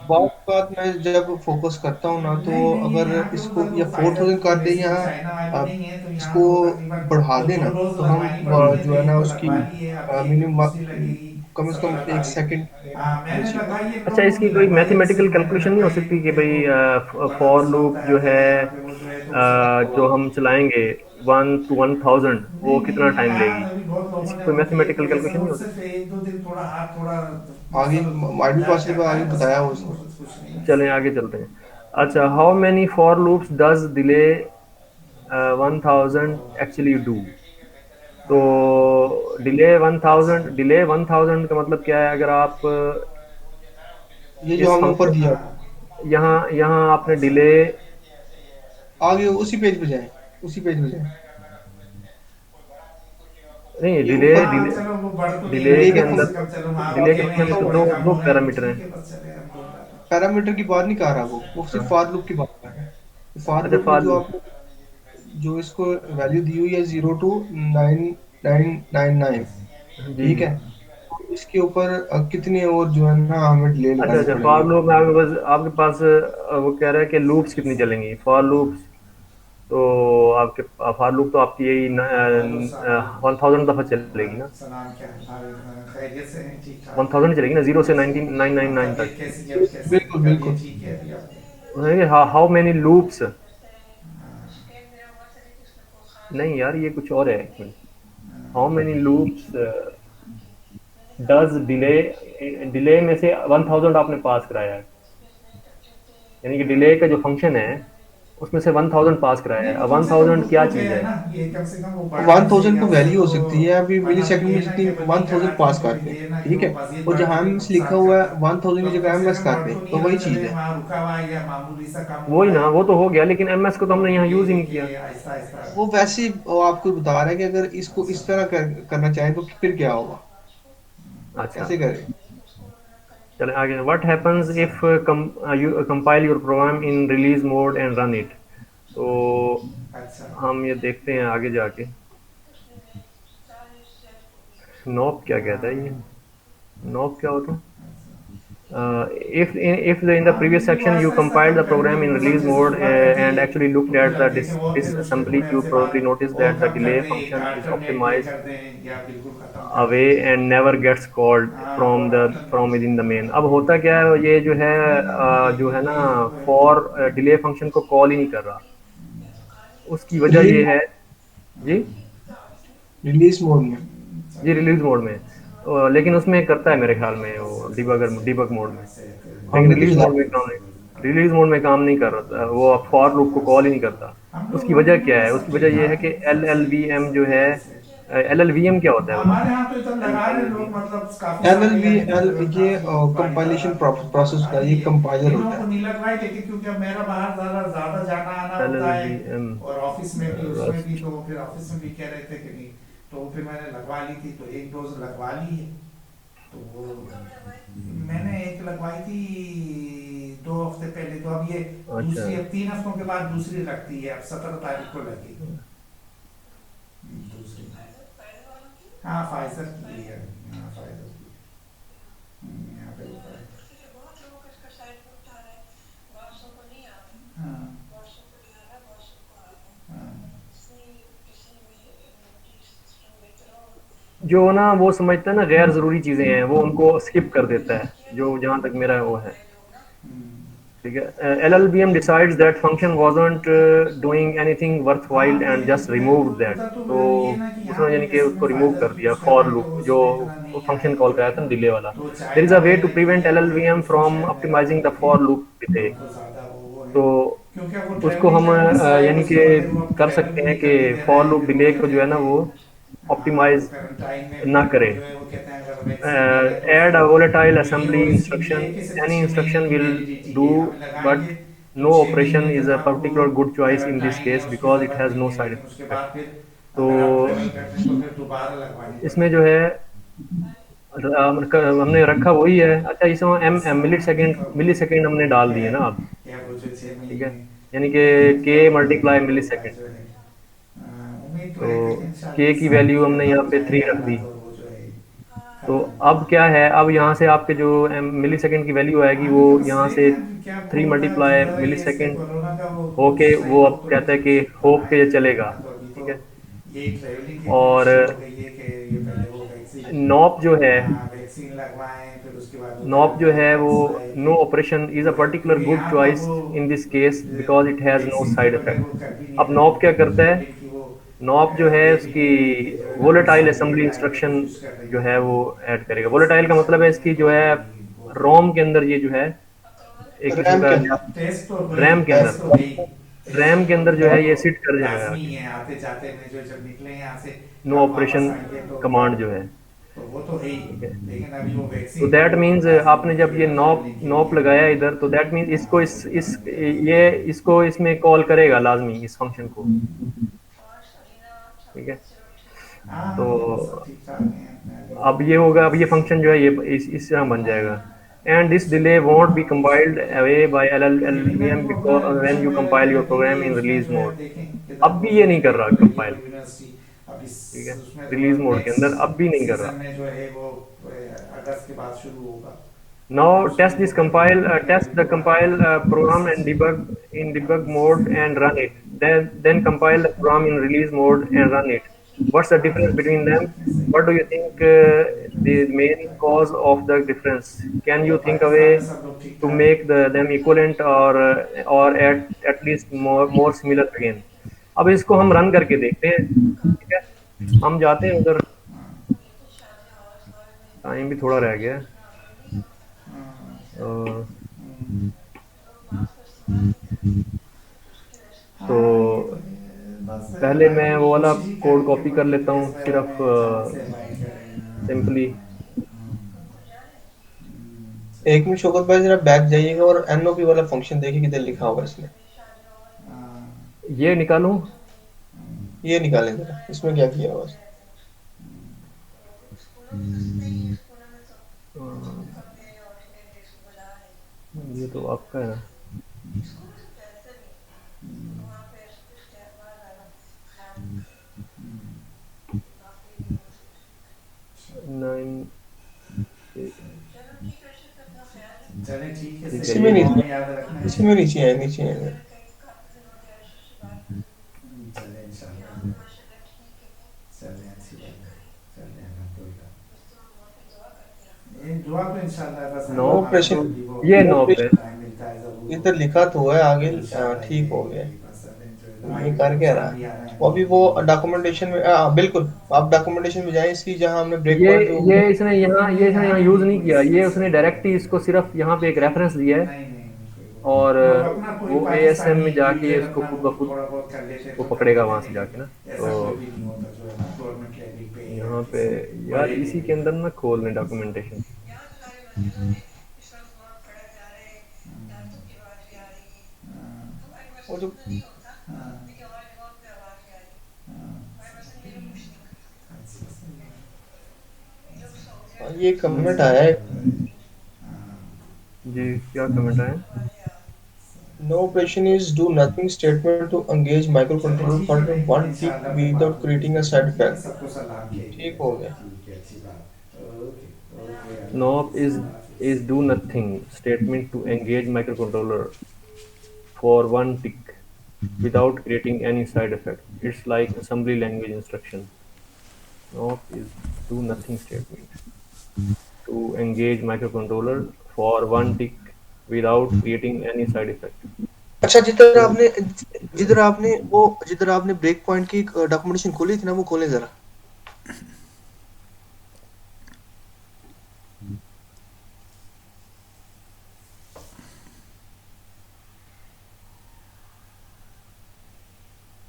बहुत बात मैं जब फोकस करता हूँ ना तो नहीं नहीं, अगर यहाँ पे इसको उधर वो या फाइजर 4000 की कर दे वैसी या वो चाइना वाली अ, नहीं है, तो यहाँ इसको वो तकरीबन बढ़ा वो देना दो डोज तो हम लगवानी पड़ती है, तो जो है एक ना तो उसकी लगवा ली है, अब एक मिनिमम दूसरी लगेगी। कम से कम 17 तारीख। 1 सेकंड हाँ मैंने बची। लगवाई है, इन अच्छा, लोगों को इसकी भी कोई लगवाई है, मैथमेटिकल सिर्फ मैंने कैलकुलेशन नहीं हो लगवाई है सकती कि कि मेरे को भाई बड़ा फॉर मसला लूप होता जो है, है फिर यहाँ पे वो जो है तो उससे जो हम चलाएंगे 1 to 1000, वो नहीं नहीं कितना नहीं, टाइम कहा लेगी? अभी बहुत लोगों इसकी ने कोई वो किए मैथमेटिकल तो ऐसा कैलकुलेशन नहीं वो हो सिर्फ सकती? 1 2 दिन थोड़ा हाथ थोड़ा आगे मसल माइडी दर्द पास करता आगे है, बस बताया और उसने। कुछ नहीं है। चलें आगे चलते हैं। अच्छा, how many for loops does delay 1000 actually do? तो डिले 1000 का मतलब क्या है? अगर आप ये जो इस हमने ऊपर फंक्शन, दिया हाँ यहाँ यहाँ आपने अच्छा डिले, आगे उसी पेज पे जाए, उसी पेज पे जाए। नहीं, ये डिले ऊपर हाँ डिले चलो वो बढ़ तो नहीं डिले रहा डिले है, के के कम अंदर से कम चलो हाँ वो डिले के कह रहे अंदर हैं तो कि दो बढ़ कम दो हो रहा है, तो पैरामीटर ठीक हैं। है, बस चले हम कोई बात पैरामीटर की बात नहीं कर रहा, वो सिर्फ हाँ। फॉर लूप की बात कर रहा है। फॉर अच्छा, लूप में फालू। जो आपने जो इसको वैल्यू दी हुई है 0 to 9999, जी ठीक जी। है। तो इसके ऊपर कितने और जो है ना हमें डिले अच्छा लगाने अच्छा, फॉर पड़ेंगे। लूप में आपके पास वो कह रहा है कि लूप्स कितनी चलेंगी, फॉर लूप्स। तो आपके फॉर लूप तो आपकी यही वालेकुम सलाम। 1000 दफ़ा चलेगी ना? सलाम, क्या हाल है? खैरियत से हैं? ठीक ठाक हैं? 1000 चलेगी ना, 0 से 9999 तबीयत तक। कैसी है? अब कैसे बिल्कुल तबीयत बिल्कुल। ठीक है अभी आपकी? हाउ मेनी लूप्स, नहीं यार ये कुछ और है, एक minute. How many loops does delay, delay में से 1000 आपने पास कराया है, यानी कि डिले का जो फंक्शन है उसमें से 1000 पास कराया है। नहीं वो अब कम से कम 1000 क्या वो जो चीज़ है है? ना, ये कम से कम वो बढ़ने से 1000 या तो उससे वैल्यू हो तो, सकती है अभी मिली वरना तो सेकंड ये में है ना जितनी कि भाई ठीक है 1000 आदमी पास को भी करते हैं, ये ना कि ठीक वो है। मजीद और बढ़ के जहां भी एमएस लिखा नुकसान हुआ करता है है। 1000 तो की अब जगह कम से एमएस कम कर बढ़ दें तो नहीं तो रहा, वही चीज चले है। वहाँ रुका हुआ है या मामूली सा कम हो वही रहा ना, है। वो तो हो गया, लेकिन एमएस को तो तो हमने यहाँ ये यूज़ ही है नहीं कि किया। आहिस्ता आहिस्ता। वो वैसे ही वो आपको बता रहा है कि अगर इसको अच्छा इस तरह करना चाहें तो फिर क्या होगा, अच्छा, कैसे करें। चलें आगे। व्हाट हैपेंस अच्छा if you compile your program in release mode and run it? तो अच्छा हम ये देखते हैं आगे जाके। नॉप क्या कहता है ये? हाँ नॉप क्या होता है? अच्छा If in the हाँ previous नहीं वो section you Aahista Aahista compiled come the करेंगे, program in उनको जब release जैसे mode शुरुआत कर and दिए actually looked तो फिर at the लगते थे और फिर उसके disassembly, थोड़े you हफ्ते probably बाद noticed और that the कम कर delay दें, एक function is alternate day optimized कर दें या बिल्कुल ख़त्म कर दें। away and never gets called हाँ from और the from alternate within the main। अब होता क्या है, ये नहीं नहीं जो है ये ना, यही तो है। for डिले फंक्शन को कॉल ही नहीं कर रहा। उसकी वजह ये रिलीज है जी। रिलीज मोड में जी, चलिए रिलीज मोड में लेकिन उसमें करता है मेरे ख्याल में, वो डिबग मोड में। ऐसे फिर लेकिन हमने तो रिलीज चला मोड में काम नहीं, रिलीज मोड में काम नहीं कर रहा, वो फॉर लूप को कॉल ही नहीं करता। हम लोग उसकी हम वजह लोग क्या तो है? सब उसकी ठीक वजह ये है ठाक कि हैं, एल सब एल वी सही है एम जो सब है, बढ़िया से। एल एल वी एम क्या होता है बोलो? हमारे यहाँ तो इधर एल लगा एल रहे वी लोग, एम मतलब काफी एल एल सारे वी यानी एल तकरीबन ये काफी गाड़ी कंपाइलेशन तादाद में तो प्रोसेस लगवा का ये लिए। कंपाइलर इन लोगों होता को है। नहीं लगवाए, लेकिन क्योंकि अब मेरा बाहर ज्यादा ज्यादा जाना आना एल होता एल है वी एम और ऑफिस में भी उसमें भी, रस्ट। तो फिर ऑफिस में भी कह रहे थे कि नहीं, तो फिर मैंने लगवा ली थी, तो एक डोज लगवा ली है। तो वो मैंने एक लगवाई थी 2 हफ्ते पहले, तो अब ये अच्छा। दूसरी, अब 3 हफ्तों के बाद दूसरी लगती है, अब 17 तारीख को लगेगी दूसरी। हाँ फाइजर की है, हाँ फाइजर की। यहाँ पे वो हाँ हाँ जो ना वो समझता है ना गैर जरूरी चीजें हैं वो उनको स्किप कर देता है, जो जहां तक मेरा वो है। ठीक है, LLVM decides that function wasn't doing anything worthwhile and just remove that. उधर तो तो ये ना कि यहाँ उसने यानी कि जैसे उसको मैं रिमूव फाइजर कर दिया यूज कर फॉर रहा था, लूप, वो जो उसमें इतना नहीं है फंक्शन कॉल कराया था ना डिले वाला। तो there is China a way to वाले की प्रिवेंट है, वो है कि LLVM उसमें फ्रॉम शायद मेरा optimizing the for loop delay. तो ज़्यादा वो है, तो क्योंकि अब वो उसको ट्रैवलिंग हम करके शायद यानी उसके कि बदले वो अब कर ट्रैवल सकते भी हैं नहीं कि करने दे रहे फॉर हैं, लूप फिर वो डिले को कहते जो है हैं ना कि वो वो ऑप्टिमाइज क्वारंटाइन में ना भी वो करे। जो है, वो कहते हैं अगर वैक्सीन ले रहे हैं तो Add उसको, a volatile तो ये, assembly और इसकी भी instruction. है कि इसे Any 6 महीने instruction की will वैलिडिटी do, है, हमें but लगाएंगे तो no 6 महीने operation is तक a आपको particular good choice in this quarantine है, case उसकी because it ज़रूरत has नहीं no है, side लेकिन उसके effect. बाद फिर तो अगर आप ट्रैवल करते हैं तो फिर दोबारा लगवानी इसमें पड़ती जो है। है हमने रखा वही है। अच्छा, इसमें एम ऐसा है मिली ना, सेकेंड, तो मिली सेकेंड हमने डाल दिए ना अब। क्या वो जो छः ठीक है, महीने यानी कि देखते हैं क्या के होता है, मल्टीप्लाई क्या मिली होता है सेकेंड। जो है। उम्मीद तो तो है कि इंशाल्लाह के इस की साल वैल्यू जो हमने है यहाँ हो पे थ्री जाएगा रख दी। हालात, और वो जो है तो खत्म अब क्या है, अब यहाँ से आपके जो मिली सेकेंड की वैल्यू आएगी वो आगे का बस यहाँ से देखते हैं क्या थ्री होता है, मल्टीप्लाई ज़रा मिली ये इससे सेकेंड कोरोना का वो कुछ होके सही वो हो अब तो कहता है कुछ कि होप के ये बनाएंगे, चलेगा। वरना तो अभी ठीक तो है। यही ट्रेवलिंग की इतनी और मुश्किल हो गई है कि ये पहले वो वैक्सीन, नॉप जो है, हाँ वैक्सीन लगवाएं, फिर उसके बाद वो नॉप जो क्वारंटाइन है वो वापस आए, नो फिर ऑपरेशन इज अ वो है, पर्टिकुलर क्योंकि गुड यहाँ तो अब चॉइस वो in this case because it has no vaccine के साइड बगैर वो इफेक्ट। कर भी नहीं अब रहे नॉप हैं, क्या क्योंकि करता है, कोविड की वो नॉप जो है दे भी उसकी नहीं रही है कि जो है ना वोलेटाइल आसानी असेंबली के टाइम पे इंस्ट्रक्शन कोशिश कर रही जो है है कि वो ऐड करेगा। वोलेटाइल का वैक्सीनेशन मतलब है नहीं है इसकी तो जो है अभी वो रोम करेंगे। के अंदर ये जो है एक किस्म रैम का के अंदर। टेस्ट तो वही, रैम के टेस्ट अंदर, तो वही, टेस्ट रैम के तो अंदर जो वो है तो ये सिट कर जाएगा लाजमी आके, है, आते जाते में जो जब निकले यहाँ से नो कब वापस ऑपरेशन आएंगे कमांड जो है। तो वो तो है ही। ठीक है। लेकिन अभी वो तो वैक्सीन का दैट वो मीन्स लाजमी आपने नहीं जब है ये ना नॉप ट्रेवलिंग के नॉप लिए, लगाया इधर, तो दैट मीन्स इसको वो इस जो इस बनानी पड़ेगी। ये इसको इसमें कॉल करेगा लाजमी इस फंक्शन को। ठीक है। हाँ तो हाँ, ये सब ठीक ठाक है अपने अभी अब ये होगा, अब ये बस। फंक्शन जो है ये इस तरह बन जाएगा। एंड दिस अच्छा, डिले वॉन्ट बी हाँ तो इस कंपाइल्ड पे तो अवे बाय ये भी मैं LLVM वो अपना बिकॉज व्हेन एडमिशन यू वगैरह भी कंपाइल योर प्रोग्राम रखेंगे, इन उसमें रिलीज जो है मोड। देखें किधर अब वो भी ये नहीं कर रहा मेडिकल कंपाइल। यूनिवर्सिटी, अब इस ठीक है, उसमें तो रिलीज अब मोड के अंदर नेक्स्ट अब भी नहीं कर सीजन रहा। में जो है वो अगस्त के बाद शुरू होगा, तो Now उसमें test वो this करेंगे, compile, लेकिन test अभी the तो compile program and इस debug in debug अभी mode सीजन and में run it. Then compile the program in release mode and run it. What's the हाँ difference सब between सही them? ठीक है, सही What do you है, think एकदम the सही main होता है। cause of the difference? Can you और think a पाकिस्तान में way सब लोग ठीक to ठाक make them equivalent or at least more similar again? अब इसको हम रन करके देखते हैं। ठीक है, हम जाते हैं उधर, टाइम भी थोड़ा रह गया है। तो हाँ ये तो है, बस पहले मैं अभी वो वाला कोशिश ही कोड करें कि कॉपी कर वर्किंग लेता प्लेस हूँ वगैरह सिर्फ में ज़्यादा से अवॉइड करें। सिंपली। एक सही मिनट शौकत भाई, जरा बैक जाइएगा और एनओपी वाला फंक्शन देखिए किधर लिखा हुआ है इसमें। ये निकालूं? ये निकालें जरा, इसमें क्या किया हुआ है। ये तो आपका है ना। नाइन, चलें ठीक है, ठीक है सही इसी है, में ये दुआ नीचे, में याद रखना है। इसी में नीचे है, नीचे है। चलें इंशाल्लाह, चलें अच्छी बात है, चलें अल्हम्दुलिल्लाह, ये दुआ तो इंशाल्लाह बस नौ, अल्लाह मालिक ऑपरेशन, कभी वो ये नौ पे। टाइम मिलता है ज़रूर इधर तो लिखा तो है आगे, इंशाल्लाह ठीक ये हो गया। बस चलें, जो है ये दिमागी कर क्या रहा परेशान है भी आ रहे हैं वो अभी। अभी, वो डॉक्यूमेंटेशन में, बिल्कुल आप डॉक्यूमेंटेशन में जाएं इसकी, जहां हमने ब्रेक ये पॉइंट जो। ये इसने यहाँ यूज नहीं नहीं कोई किया, ये उसने समस्या डायरेक्ट ही नहीं इसको है, सिर्फ यहाँ पे एक रेफरेंस दिया है। नहीं नहीं नहीं कोई वो और नहीं, और अपना कोई वो ASM पाकिस्तानी में जाके यूजर इसको अपना खुद वो ब खुद थोड़ा बहुत कर लेते वो तो कर पकड़ेगा लेते, वहां से जाके ना। लेकिन तो ऐसा कोई भी नहीं होता जो है ना गवर्नमेंट लेवल पे या यहाँ पे किसी यार बड़े इसी के लेवल अंदर पे। ना खोल लें डॉक्यूमेंटेशन। वो जो ये कमेंट आया है, जी क्या कमेंट है? No operation is do nothing statement to engage microcontroller for one tick without creating a side effect. सबको सलाम भेजिए ठीक हो वैसे गया। ठीक है अच्छी बात okay okay Allah Nop Hafiz is do nothing statement to engage microcontroller for one tick without creating any side effect. It's like assembly language instruction. Nop is do nothing statement to engage microcontroller for one tick without creating any side effect. अच्छा, तो जिधर आपने break point की documentation खोली थी ना, वो खोलें जरा।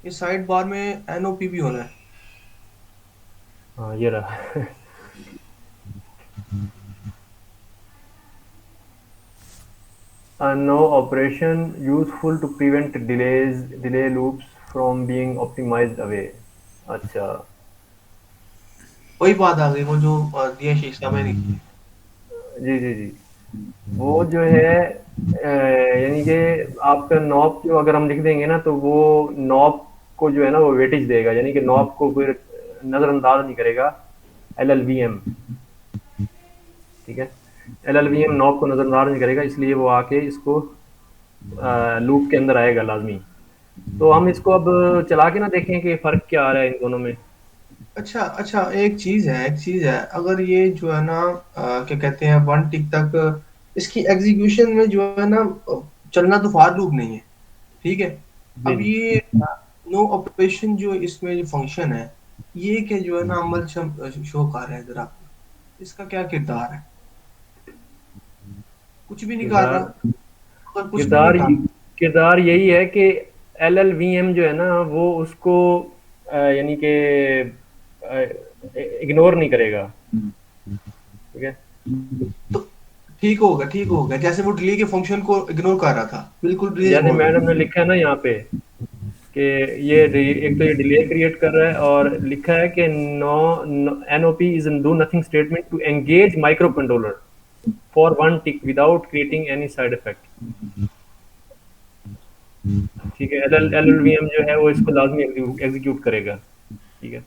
ये साइड बार में एनओपी भी होना है। हाँ ये रहा। A no operation useful to prevent delay loops from being optimized away. अच्छा। वही बात आ गई, वो जो दिया शेख साहब ने लिखी है। जी जी जी। वो जो है यानी कि आपका नॉब जो अगर हम लिख देंगे ना तो वो नॉब को जो है ना वो वेटेज देगा, यानी कि नॉब को फिर नज़रअंदाज नहीं करेगा। LLVM, ठीक है। LLVM नॉब को नज़रअंदाज नहीं करेगा, इसलिए वो आके इसको लूप के अंदर आएगा लाजमी। तो हम इसको अब चला के ना देखें कि फ़र्क क्या आ रहा है इन दोनों में। अच्छा अच्छा, एक चीज है, अगर ये जो है ना क्या कहते हैं, वन टिक तक इसकी एग्जीक्यूशन में जो है ना चलना तो फॉर लूप नहीं है, ठीक है। जी अब जी। ये नो ऑपरेशन जो इसमें जो फंक्शन है, ये के जो है ना अमल शो कर रहा है जरा, इसका क्या किरदार है? कुछ भी नहीं कर रहा। किरदार अगर कुछ भी नहीं किरदार कर किरदार यही है कि LLVM जो है ना वो उसको यानी कि इग्नोर नहीं करेगा, ठीक है। तो ठीक होगा, जैसे वो डिलीट के फंक्शन को इग्नोर कर रहा था, बिल्कुल रिलीज जैसे मोड में। मैडम ने लिखा है ना यहाँ पे कि एक तो ये डिले क्रिएट कर रहा है और लिखा है कि no, NOP is do nothing statement to engage microcontroller for one tick without creating any side effect, ठीक है। LLVM जो है वो इसको लाजमी एग्जीक्यूट करेगा, ठीक है।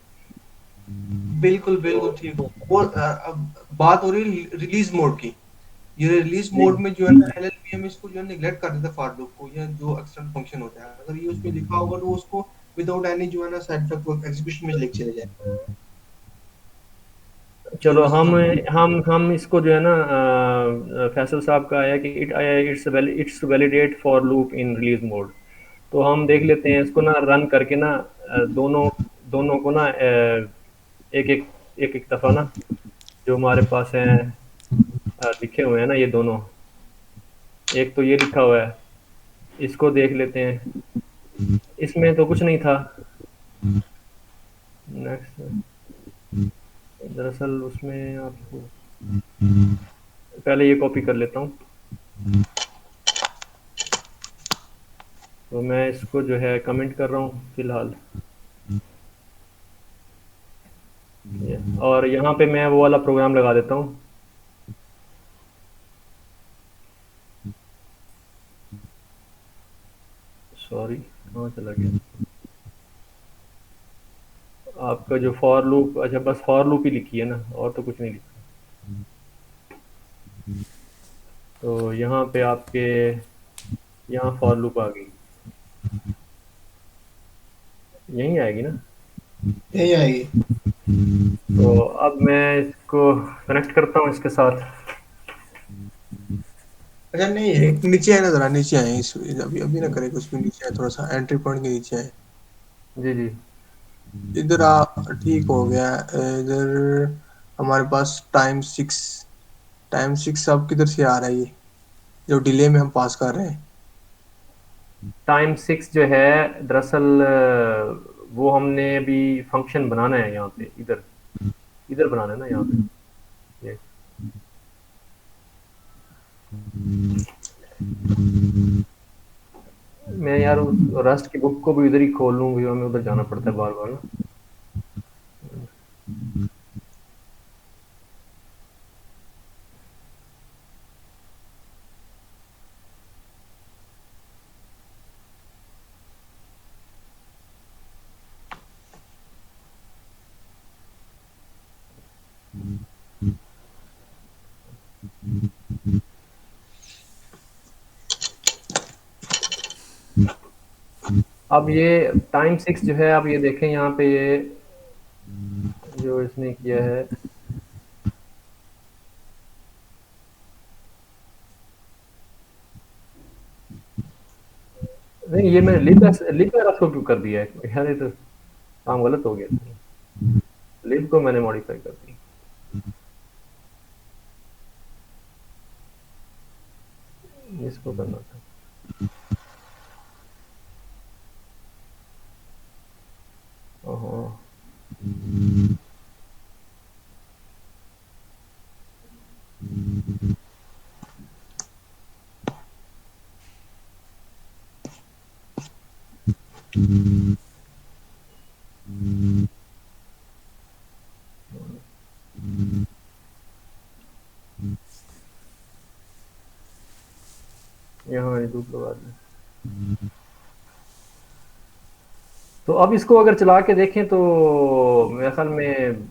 बिल्कुल तो बिल्कुल ठीक हो वो अब बात हो रही है रिलीज मोड की। ये रिलीज जी मोड में जो है ना एलएलवीएम इसको जो है नेग्लेक्ट कर देता है फॉर लूप को, या जो एक्सटर्नल फंक्शन होता है, अगर ये उसमें लिखा होगा तो वो उसको विदाउट एनी जो है ना साइड इफेक्ट वो एग्जीक्यूशन में लेके चले जाए। जो चलो मर्जी कर। हम इसको जो है ना फैसल साहब का आया कि it's validate for loop in release mode. तो हम देख लेते हैं इसको ना रन करके ना दोनों दोनों को ना एक एक एक दफ़ा ना जो हमारे पास हैं लिखे हुए हैं ना ये दोनों, एक तो ये लिखा हुआ है, इसको देख लेते हैं। इसमें तो कुछ नहीं था। नेक्स्ट, दरअसल उसमें आपको पहले ये कॉपी कर लेता हूँ। तो मैं इसको जो है कमेंट कर रहा हूँ फिलहाल, और यहाँ पे मैं वो वाला प्रोग्राम लगा देता हूँ। सॉरी, कहाँ चला गया आपका जो फॉर लूप? अच्छा, बस फॉर लूप ही लिखी है ना, और तो कुछ नहीं लिखा। तो यहाँ पे आपके यहाँ फॉर लूप आ गई, यहीं आएगी ना। यही आएगी। तो अब मैं इसको कनेक्ट करता हूँ इसके साथ। अच्छा नहीं है, नीचे आए ना, जरा नीचे आए अभी अभी ना करे कुछ भी, नीचे आए, थोड़ा सा एंट्री पॉइंट के नीचे आए। जी जी। इधर आ, ठीक हो गया। इधर हमारे पास टाइम सिक्स अब किधर से आ रहा है, ये जो डिले में हम पास कर रहे हैं। टाइम 6 जो है दरअसल वो हमने अभी फंक्शन बनाना है यहाँ पे, इधर इधर बनाना है ना यहाँ पे ये। मैं यार उस रस्ट की बुक को भी इधर ही खोल लूँ, भी हमें उधर जाना पड़ता है बार बार ना। अब ये टाइम 6 जो है, आप ये देखें यहाँ पे, ये जो इसने किया है, नहीं ये मैंने लिप एरर्स को क्यों कर दिया है यार, ये तो काम गलत हो गया। लिप को मैंने मॉडिफाई कर दिया। इसको करना था। ओहो। यहाँ मैंने लूप लगा दिया। तो अब इसको अगर चला के देखें तो मेरे ख्याल में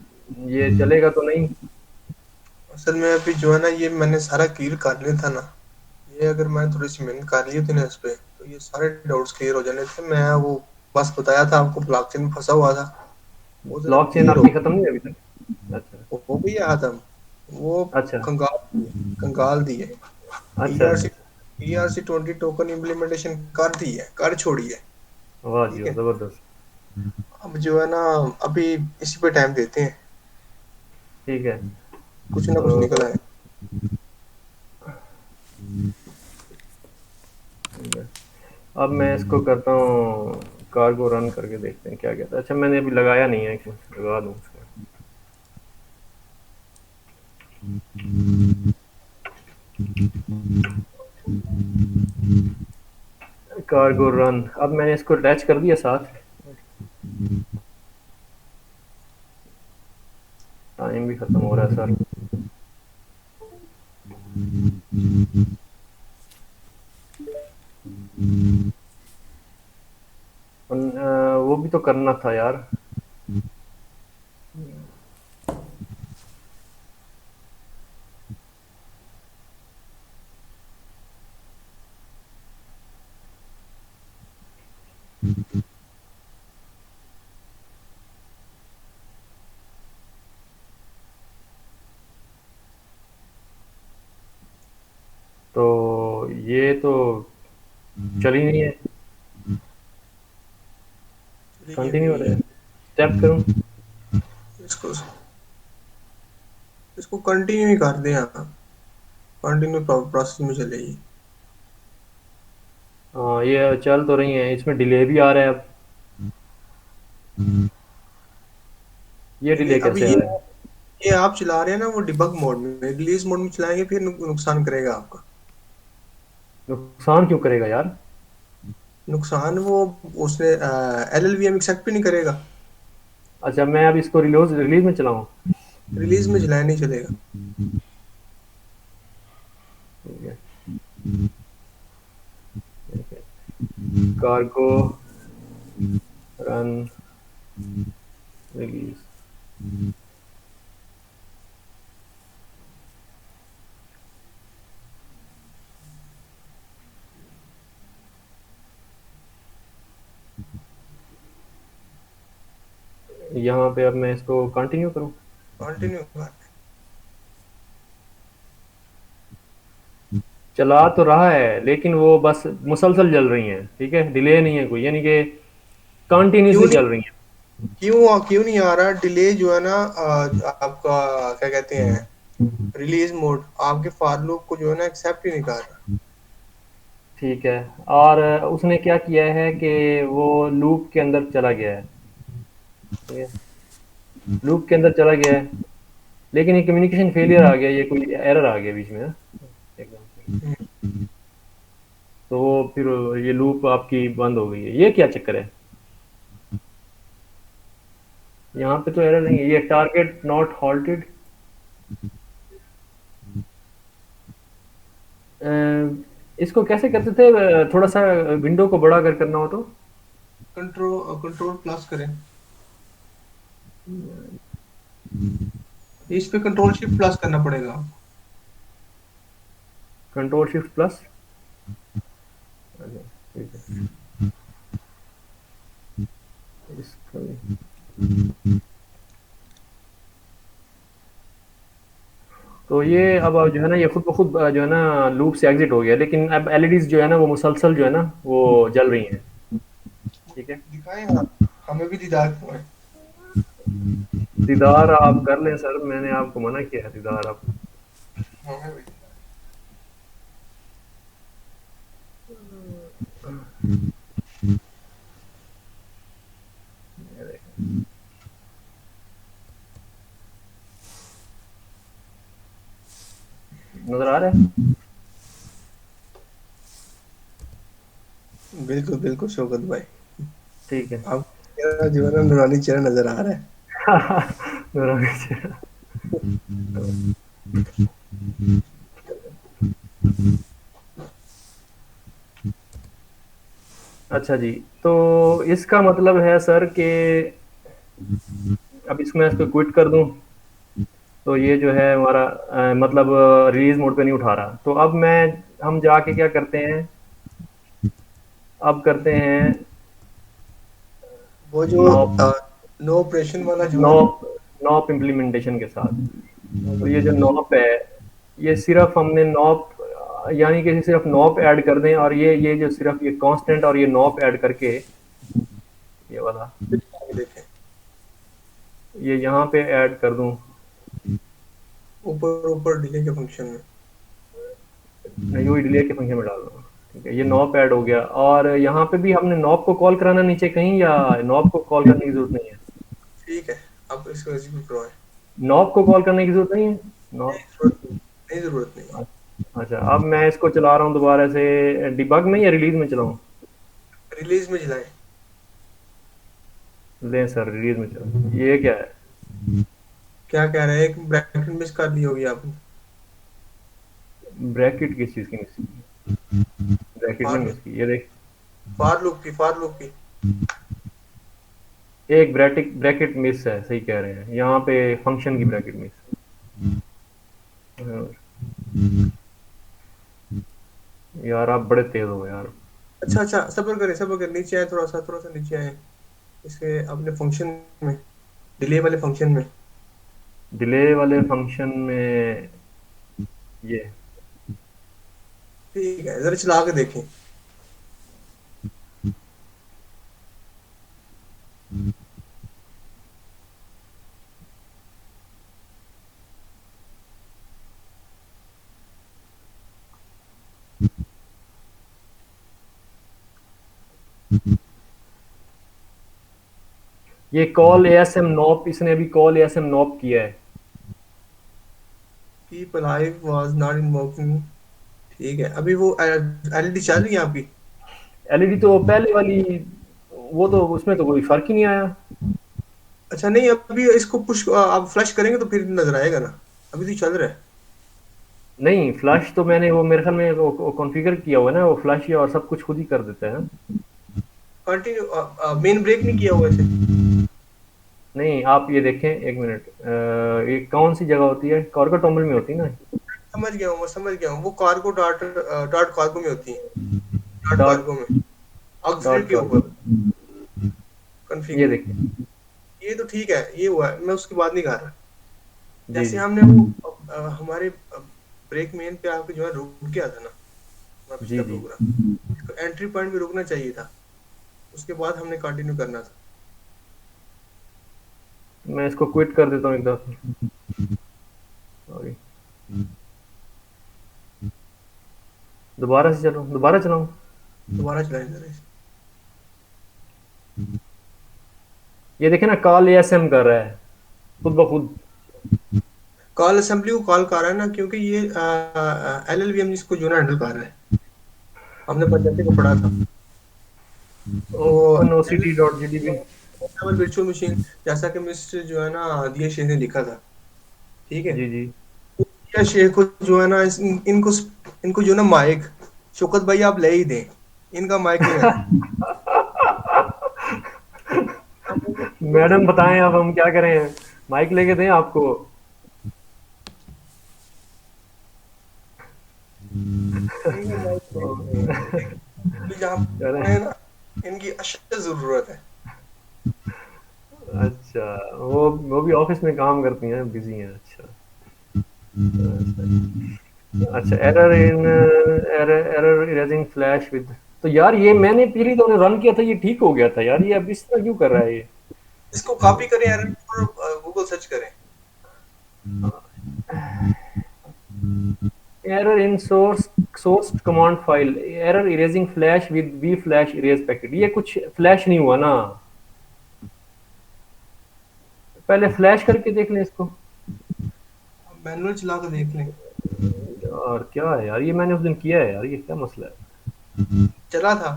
ये चलेगा तो नहीं। असल में अभी जो है ना, ये मैंने सारा क्लियर कर लिया था ना। ये अगर मैंने थोड़ी सी मेहनत कर ली होती ना इस पे, तो ये सारे डाउट्स क्लियर हो जाने थे। मैं वो बस बताया था आपको, ब्लॉकचेन में फंसा हुआ था, वो जरा ब्लॉक चेन क्लियर हो आपकी खत्म नहीं है अभी तक? अच्छा। हो गई है आदम। वो अच्छा। कंगाल दी है। अच्छा। ईआरसी अच्छा। ईआरसी 20 टोकन इम्प्लीमेंटेशन कर दी है, कर छोड़ी है। वाह जी ठीक वाह, है। जबरदस्त। अब जो है ना, अभी इसी पे टाइम देते हैं, ठीक है। कुछ ना कुछ निकल तो आए। ठीक है। अब मैं इसको करता हूँ, कार्गो रन करके देखते हैं क्या कहता है। अच्छा मैंने अभी लगाया नहीं है, कुछ लगा दूँ उसका। कार्गो रन, अब मैंने इसको अटैच कर दिया साथ। टाइम भी खत्म हो रहा है सर। वो भी तो करना था यार। तो ये तो चल ही नहीं है, चलिए कंटिन्यू हो अभी रहा है। स्टेप करूँ? इसको इसको कंटिन्यू ही कर दें आप। कंटिन्यू प्रोसेस में चलेगी। हाँ ये चल तो रही है, इसमें डिले भी आ रहा है अब। ये डिले डिले अभी कैसे आ रहा है? ये आप चला रहे हैं ना, वो डिबग मोड में, रिलीज मोड में चलाएंगे फिर नुकसान करेगा आपका। नुकसान क्यों करेगा यार? नुकसान वो उसने एलएलवीएम एक्सेप्ट भी नहीं करेगा। अच्छा मैं अब इसको रिलीज रिलीज में चलाऊँ? रिलीज में चलाया नहीं चलेगा। ठीक है। ठीक है। Cargo run release. यहाँ पे अब मैं इसको कंटिन्यू करूँ? कंटिन्यू कर। चला तो रहा है लेकिन वो बस मुसलसल चल रही हैं, ठीक है, डिले नहीं है कोई, यानी कि क्यों कंटिन्यूसली नहीं चल रही हैं। क्यों नहीं आ रहा डिले जो है ना, आपका क्या कहते हैं, रिलीज मोड आपके फॉर लूप को जो है ना एक्सेप्ट ही नहीं कर रहा। ठीक है। और उसने क्या किया है कि वो लूप के अंदर चला गया है, ठीक है, लूप के अंदर चला गया है, लेकिन ये कम्युनिकेशन फेलियर आ गया, ये कोई एरर आ गया बीच में ना, एकदम से। तो वो फिर ये लूप आपकी बंद हो गई है, ये क्या चक्कर है? यहाँ पे तो एरर नहीं है, ये टारगेट नॉट हॉल्टेड। इसको कैसे करते थे? थोड़ा सा विंडो को बड़ा अगर करना हो तो? कंट्रोल प्लस करें। इस पे कंट्रोल शिफ्ट प्लस करना पड़ेगा आपको। Control shift plus. ठीक है। तो ये अब जो है ना, ये खुद ब खुद जो है ना लूप से एग्जिट हो गया, लेकिन अब एलईडीज जो है ना वो मुसलसल जो है ना वो जल रही हैं। ठीक है। दिखाएं आप, हमें भी दीदार करवाएं। दीदार आप कर लें सर, मैंने आपको मना किया है दीदार आप। हमें भी ये देखें। नजर आ रहा है? बिल्कुल बिल्कुल शौकत भाई, ठीक है। आपका चेहरा जो है ना नूरानी चेहरा नजर आ रहा है। नजर आ गया। अच्छा जी, तो इसका मतलब है सर कि अब इसको मैं इसको क्विट कर दूं, तो ये जो है हमारा मतलब रिलीज मोड पे नहीं उठा रहा। तो अब मैं हम जाके क्या करते हैं, अब करते हैं वो जो नॉप, नो ऑपरेशन वाला जो है ना, नॉप नॉप इम्प्लीमेंटेशन के साथ। तो ये जो नॉप है, ये सिर्फ हमने नॉप यानी कि सिर्फ नॉप ऐड कर दें, और ये जो सिर्फ ये कांस्टेंट और ये नॉप ऐड करके, ये वाला आगे देखें, ये यहाँ पे ऐड कर दूं। ऊपर ऊपर डिले के फंक्शन में। नहीं, वही डिले के फंक्शन में डाल दूँ। ठीक है, ये नॉप ऐड हो गया, और यहाँ पे भी हमने नॉप को कॉल कराना नीचे कहीं, या नॉप को कॉल करने की जरूरत नहीं है? ठीक है, अब इसको एग्जीक्यूट करवाएं। नॉप को कॉल करने की जरूरत नहीं है। नॉप, नहीं जरूरत नहीं। अच्छा, अब मैं इसको चला रहा हूँ दोबारा से, डिबग में या रिलीज में चलाऊँ? रिलीज में चलाएं। लें सर, रिलीज में चलाऊँ। ये क्या है? क्या कह रहे हैं, एक ब्रैकेट मिस कर दी होगी आपने। ब्रैकेट किस चीज़ की मिस की? ब्रैकेट फार नहीं लूप, मिस की, ये देख। फार लूप की। एक ब्रैकेट ब्रैकेट मिस है, सही कह रहे हैं, यहाँ पे फंक्शन की ब्रैकेट मिस है। यार आप बड़े तेज हो यार। अच्छा अच्छा, सब्र करें, नीचे आए, थोड़ा सा नीचे आए, इसके अपने फंक्शन में, डिले वाले फंक्शन में। डिले वाले फंक्शन में ये, ठीक है, जरा चला के देखें। ये कॉल एएसएम नॉप, इसने अभी कॉल एएसएम नॉप किया है। Keep alive was not invoking. ठीक है, अभी वो एलईडी चल रही है आपकी। एलईडी तो पहले वाली, वो तो उसमें तो कोई फर्क ही नहीं आया। अच्छा नहीं, अभी इसको पुश आप फ्लश करेंगे तो फिर नजर आएगा ना, अभी तो चल रहा है। नहीं, फ्लश तो मैंने वो मेरे ख्याल में वो कॉन्फ़िगर किया हुआ है ना, वो फ्लश और सब कुछ खुद ही कर देता है। कंटिन्यू, मेन ब्रेक नहीं किया हुआ ऐसे। नहीं, आप ये देखें एक मिनट, ये कौन सी जगह होती है? कॉर्को टॉम्बल में होती है ना? समझ गया हूँ, वो कार्गो डॉट डॉट कार्गो में होती है, डॉट डॉट, कार्गो में, ऑक्सिलरी डॉट के ऊपर कार्गो, ये कॉन्फ़िगर। देखिए। ये तो ठीक है, ये हुआ है, मैं उसकी बात नहीं कर रहा। जी जैसे जी हमने वो हमारे ब्रेक मेन पे आके जो है रुक गया था ना, हमारा जी पिछला जी। प्रोग्राम एंट्री पॉइंट पे रुकना चाहिए था, उसके बाद हमने कंटिन्यू करना था। मैं इसको क्विट कर देता हूँ एक दफ़ा। सॉरी, दोबारा से चलो, दोबारा चलाऊँ? दोबारा चलाएं जरा इसे। ये देखे ना, कॉल एएसएम कर रहा है खुद ब खुद। कॉल असेंबली को कॉल कर रहा है ना, क्योंकि ये एलएलवीएम इसको जो है हैंडल कर रहा है। हमने पंजाबी को पढ़ा था वो open OCT dot GDB. Virtual machine, जैसा कि मिस्टर जो है ना दिया शेख ने लिखा था। ठीक है, जी जी। दिया शेख को जो है ना इनको इनको जो है ना माइक, शौकत भाई आप ले ही दें, इनका माइक नहीं आया। मैडम बताएं अब हम क्या करें, माइक लेके दें आपको? इनका माइक नहीं है, जहाँ चलें। है ना, इनकी अशद जरूरत है। अच्छा, वो भी ऑफिस में काम करती हैं, बिजी हैं, अच्छा। अच्छा, एरर इरेजिंग फ्लैश विद। तो यार ये मैंने पीरी तो रन किया था, ये ठीक हो गया था यार, ये अब इस तरह क्यों कर रहा है ये? इसको कॉपी करें एरर और गूगल सर्च करें। Error in source command file, error erasing flash with v flash erase packet, ये कुछ फ्लैश नहीं हुआ ना? पहले फ्लैश करके देख लें इसको। मैनुअल चला कर देख लें। और क्या है यार, ये मैंने उस दिन किया है यार, ये क्या मसला है? चला था।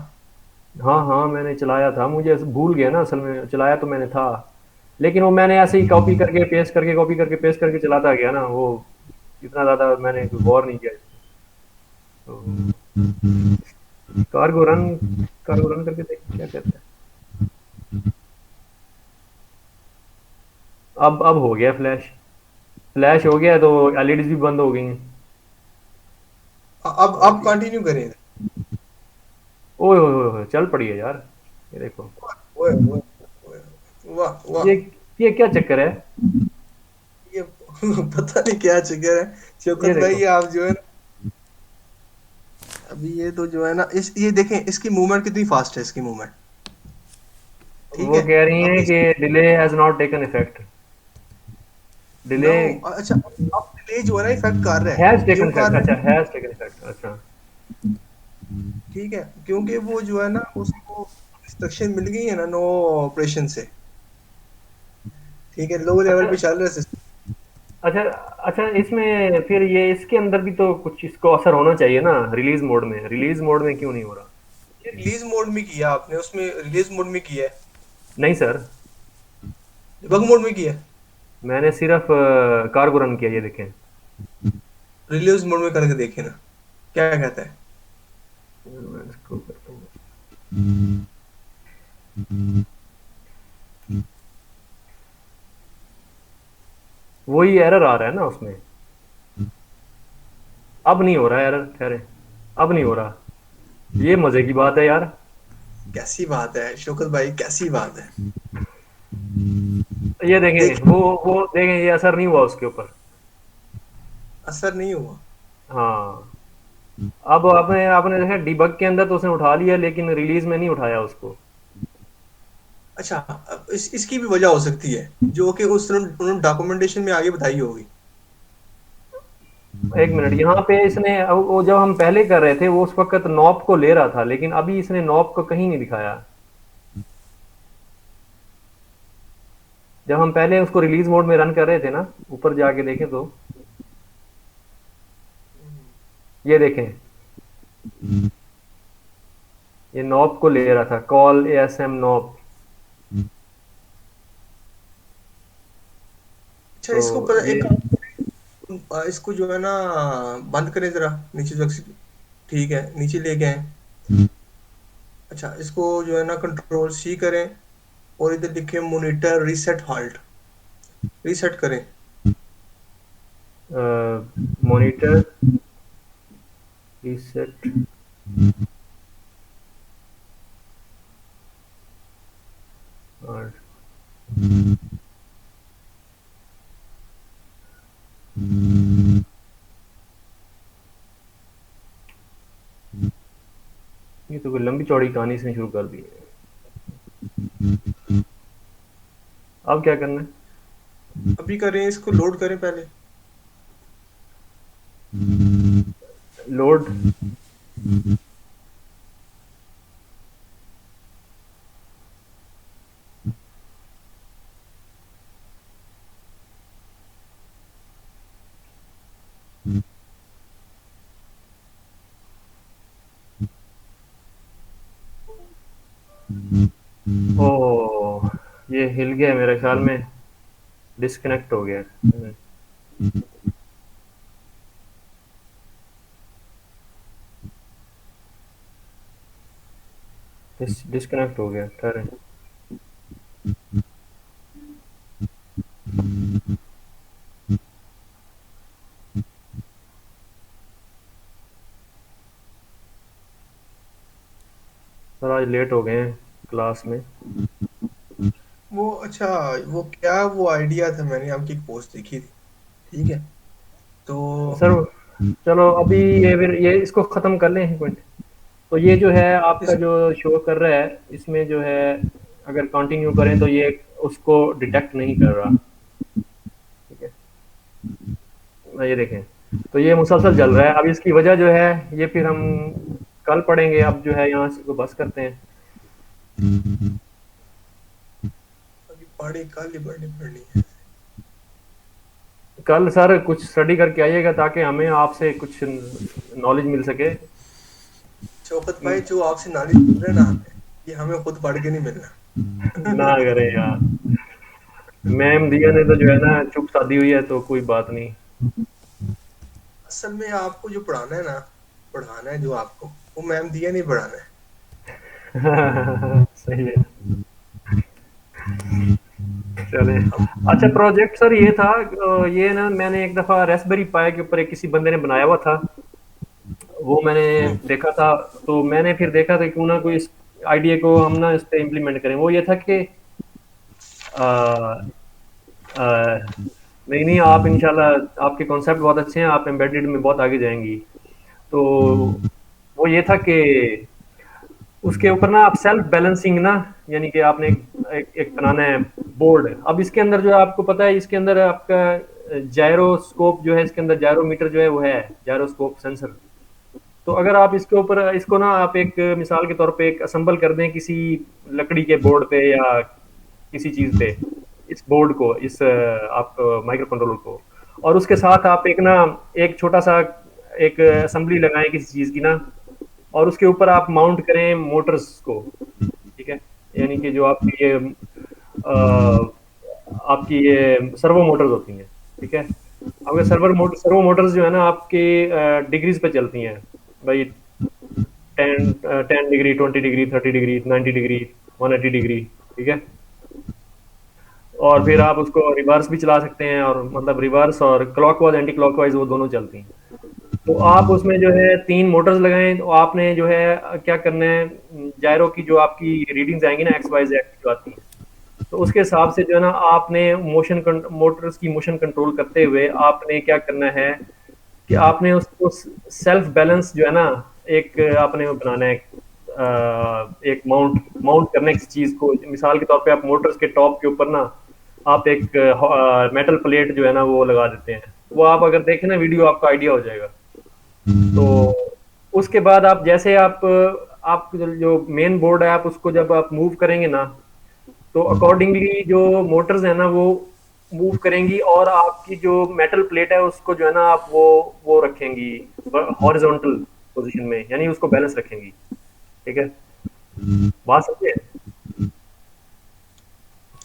हाँ हाँ, मैंने चलाया था, मुझे भूल गया ना, असल में चलाया तो मैंने था, लेकिन वो मैंने ऐसे ही कॉपी करके पेस्ट करके कॉपी करके पेस्ट करके चलाता गया ना, वो इतना ज़्यादा मैंने गौर नहीं किया इसमें। तो कार को रन करके देख क्या कहता है। अब हो गया फ्लैश, फ्लैश हो गया तो एलईडीज भी बंद हो गई हैं। अब और कंटिन्यू करें। ओए होए होए होए, चल पड़ी है यार, ये देखो। ओए ओए ओए, वाह वाह। ये ये क्या चक्कर है? ये पता नहीं क्या चक्कर है। ये शौकत देखो, भाई आप जो है ना, अभी ये तो जो है ना, इस ये देखें इसकी मूवमेंट कितनी फास्ट है, इसकी मूवमेंट। ठीक वो है। कह रही अब हैं इस कि delay has not taken effect. No, delay अच्छा, अब डिले जो है ना इफेक्ट कर रहा है। हैज टेकन क्यों कर इफेक्ट, रहा अच्छा है? हैज टेकन इफेक्ट, अच्छा। ठीक है, क्योंकि वो जो है ना उसको इंस्ट्रक्शन मिल गई है ना नो ऑपरेशन से। ठीक है, लो लेवल अच्छा पे चल रहा है सिस्टम। अच्छा अच्छा, इसमें फिर ये इसके अंदर भी तो कुछ इसको असर होना चाहिए ना, रिलीज मोड में, रिलीज मोड में क्यों नहीं हो रहा? ये रिलीज मोड में किया आपने, उसमें रिलीज मोड में किया है, नहीं सर, डिबग मोड में किया है। मैंने सिर्फ कार को रन किया, ये देखें। रिलीज मोड में करके देखे ना, क्या कहता है। मैं इसको करता हूँ। वही एरर आ रहा है ना उसमें। अब नहीं हो रहा है एरर, ठहरे, अब नहीं हो रहा। ये मजे की बात है यार। कैसी बात है शौकत भाई, कैसी बात है। ये देखें, देखिए, वो देखें, ये असर नहीं हुआ उसके ऊपर। असर नहीं हुआ। हाँ, अब आपने आपने देखा डिबग के अंदर तो उसने उठा लिया, लेकिन रिलीज में नहीं उठाया उसको। अच्छा, अब इसकी भी वजह हो सकती है, जो कि उन्होंने डॉक्यूमेंटेशन में आगे बताई होगी। एक मिनट, यहाँ पे इसने वो जब हम पहले कर रहे थे वो उस वक्त नॉब को ले रहा था, लेकिन अभी इसने नॉब को कहीं नहीं दिखाया। जब हम पहले उसको रिलीज मोड में रन कर रहे थे ना, ऊपर जाके देखें तो ये देखें, ये नॉब को ले रहा था, कॉल एएसएम नॉब। अच्छा, तो इसको ये एक काम करें, इसको जो है ना बंद करें जरा, नीचे तक। ठीक है, नीचे ले गए। अच्छा, इसको जो है ना कंट्रोल सी करें, और इधर लिखे मॉनिटर रीसेट हॉल्ट, रीसेट करें। मॉनिटर रीसेट, और ये तो कोई लंबी चौड़ी कहानी इसने शुरू कर दी है। अब क्या करना है? अभी करें, इसको लोड करें पहले। लोड, ओ, ये हिल गया मेरे ख्याल में, डिस्कनेक्ट हो गया। डिस्कनेक्ट हो गया, ठहरे। सर आज लेट हो गए हैं क्लास में। वो अच्छा, वो क्या, वो आइडिया था, मैंने आपकी एक पोस्ट देखी थी। ठीक है, तो सर चलो अभी ये फिर ये इसको ख़त्म कर लें एक मिनट। तो ये जो है आपका इस जो शो कर रहा है इसमें जो है अगर कंटिन्यू करें तो ये उसको डिटेक्ट नहीं कर रहा। ठीक है, ये देखें, तो ये मुसलसल चल रहा है। अब इसकी वजह जो है ये फिर हम कल पढ़ेंगे। अब जो है यहाँ से को बस करते हैं। अभी पढ़ी कल ही पढ़नी पड़नी है। कल सर कुछ स्टडी करके आइएगा ताकि हमें आपसे कुछ नॉलेज मिल सके। शौकत भाई, जो आपसे नॉलेज मिल रहा है ना हमें, ये हमें खुद पढ़ के नहीं मिल ना रहा। करें यार, मैम दिया ने तो जो है ना चुप साधी हुई है तो कोई बात नहीं। असल में आपको जो पढ़ाना है ना, पढ़ाना है जो आपको, वो मैम दिया नहीं पढ़ाना है। सही है, चले। हम अच्छा प्रोजेक्ट सर ये था, ये ना मैंने एक दफ़ा रेस्पबेरी पाई के ऊपर एक किसी बंदे ने बनाया हुआ था, वो मैंने हम्म, देखा था। तो मैंने फिर देखा था क्यों ना कोई इस आइडिया को हम ना इस पे इम्प्लीमेंट करें। वो ये था कि अ, अ, नहीं नहीं, आप इंशाल्लाह आपके कॉन्सेप्ट बहुत अच्छे हैं, आप एम्बेडेड में बहुत आगे जाएंगी। तो वो ये था कि उसके ऊपर ना आप सेल्फ बैलेंसिंग ना, यानी कि आपने एक बनाना है बोर्ड। अब इसके अंदर जो है आपको पता है इसके अंदर आपका जायरोस्कोप जो है, इसके अंदर जायरोमीटर जो है वो है, जायरोस्कोप सेंसर। तो अगर आप इसके ऊपर इसको ना आप एक मिसाल के तौर पे एक असेंबल कर दें किसी लकड़ी के बोर्ड पे या किसी चीज पे, इस बोर्ड को, इस आप माइक्रो कंट्रोलर को, और उसके साथ आप एक ना एक छोटा सा एक असेंबली लगाएं किसी चीज की ना, और उसके ऊपर आप माउंट करें मोटर्स को। ठीक है, यानी कि जो आपकी ये सर्वो मोटर्स होती हैं। ठीक है, अब ये सर्वो मोटर्स जो है ना आपके डिग्रीज पे चलती हैं भाई, 10 degree, 20 degree, 30 degree, 90 degree, 180 degree. ठीक है, और फिर आप उसको रिवर्स भी चला सकते हैं, और मतलब रिवर्स और क्लॉकवाइज एंटी क्लॉकवाइज वो दोनों चलती हैं। तो आप उसमें जो है 3 मोटर्स लगाएं। तो आपने जो है क्या करना है, जायरो की जो आपकी रीडिंग्स आएंगी ना एक्स वाई जेड जो आती हैं, तो उसके हिसाब से जो है ना आपने मोटर्स की मोशन कंट्रोल करते हुए आपने क्या करना है कि आपने उसको सेल्फ बैलेंस जो है ना, एक आपने वो बनाना है, एक माउंट करने की चीज को। मिसाल के तौर पे आप मोटर्स के टॉप के ऊपर ना आप एक मेटल प्लेट जो है ना वो लगा देते हैं। वो आप अगर देखें ना वीडियो आपको आइडिया हो जाएगा। तो उसके बाद आप जैसे आप जो मेन बोर्ड है आप उसको जब आप मूव करेंगे ना, तो अकॉर्डिंगली जो मोटर्स है ना वो मूव करेंगी, और आपकी जो मेटल प्लेट है उसको जो है ना आप वो रखेंगी हॉरिजॉन्टल पोजीशन में, यानी उसको बैलेंस रखेंगी। ठीक है, बात समझे?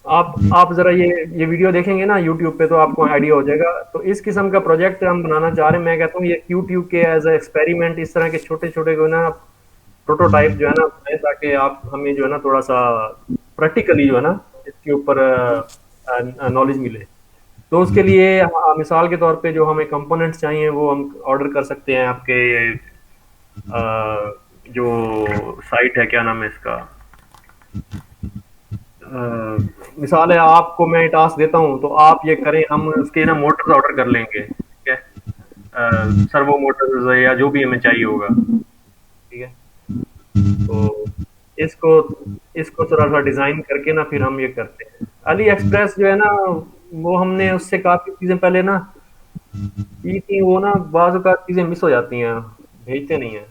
आप जरा ये वीडियो देखेंगे ना यूट्यूब पे तो आपको आइडिया हो जाएगा। तो इस किस्म का प्रोजेक्ट हम बनाना चाह रहे हैं। मैं कहता हूँ ये यूट्यूब के एज ए एक्सपेरिमेंट इस तरह के छोटे छोटे जो है ना प्रोटोटाइप जो है ना बनाएं, ताकि आप हमें जो है ना थोड़ा सा प्रैक्टिकली जो है ना इसके ऊपर नॉलेज मिले। तो उसके लिए मिसाल के तौर पे जो हमें कंपोनेंट्स चाहिए वो हम ऑर्डर कर सकते हैं आपके जो साइट है, क्या नाम है इसका, मिसाल है आपको मैं टास्क देता हूँ तो आप ये करें, हम उसके ना मोटर्स ऑर्डर कर लेंगे। ठीक है, सर्वो मोटर्स या जो भी हमें चाहिए होगा। ठीक है, तो इसको इसको थोड़ा सा डिजाइन करके ना फिर हम ये करते हैं। अली एक्सप्रेस जो है ना वो हमने उससे काफी चीजें पहले ना की थी, वो ना बाज़ औक़ात चीजें मिस हो जाती हैं, भेजते नहीं है।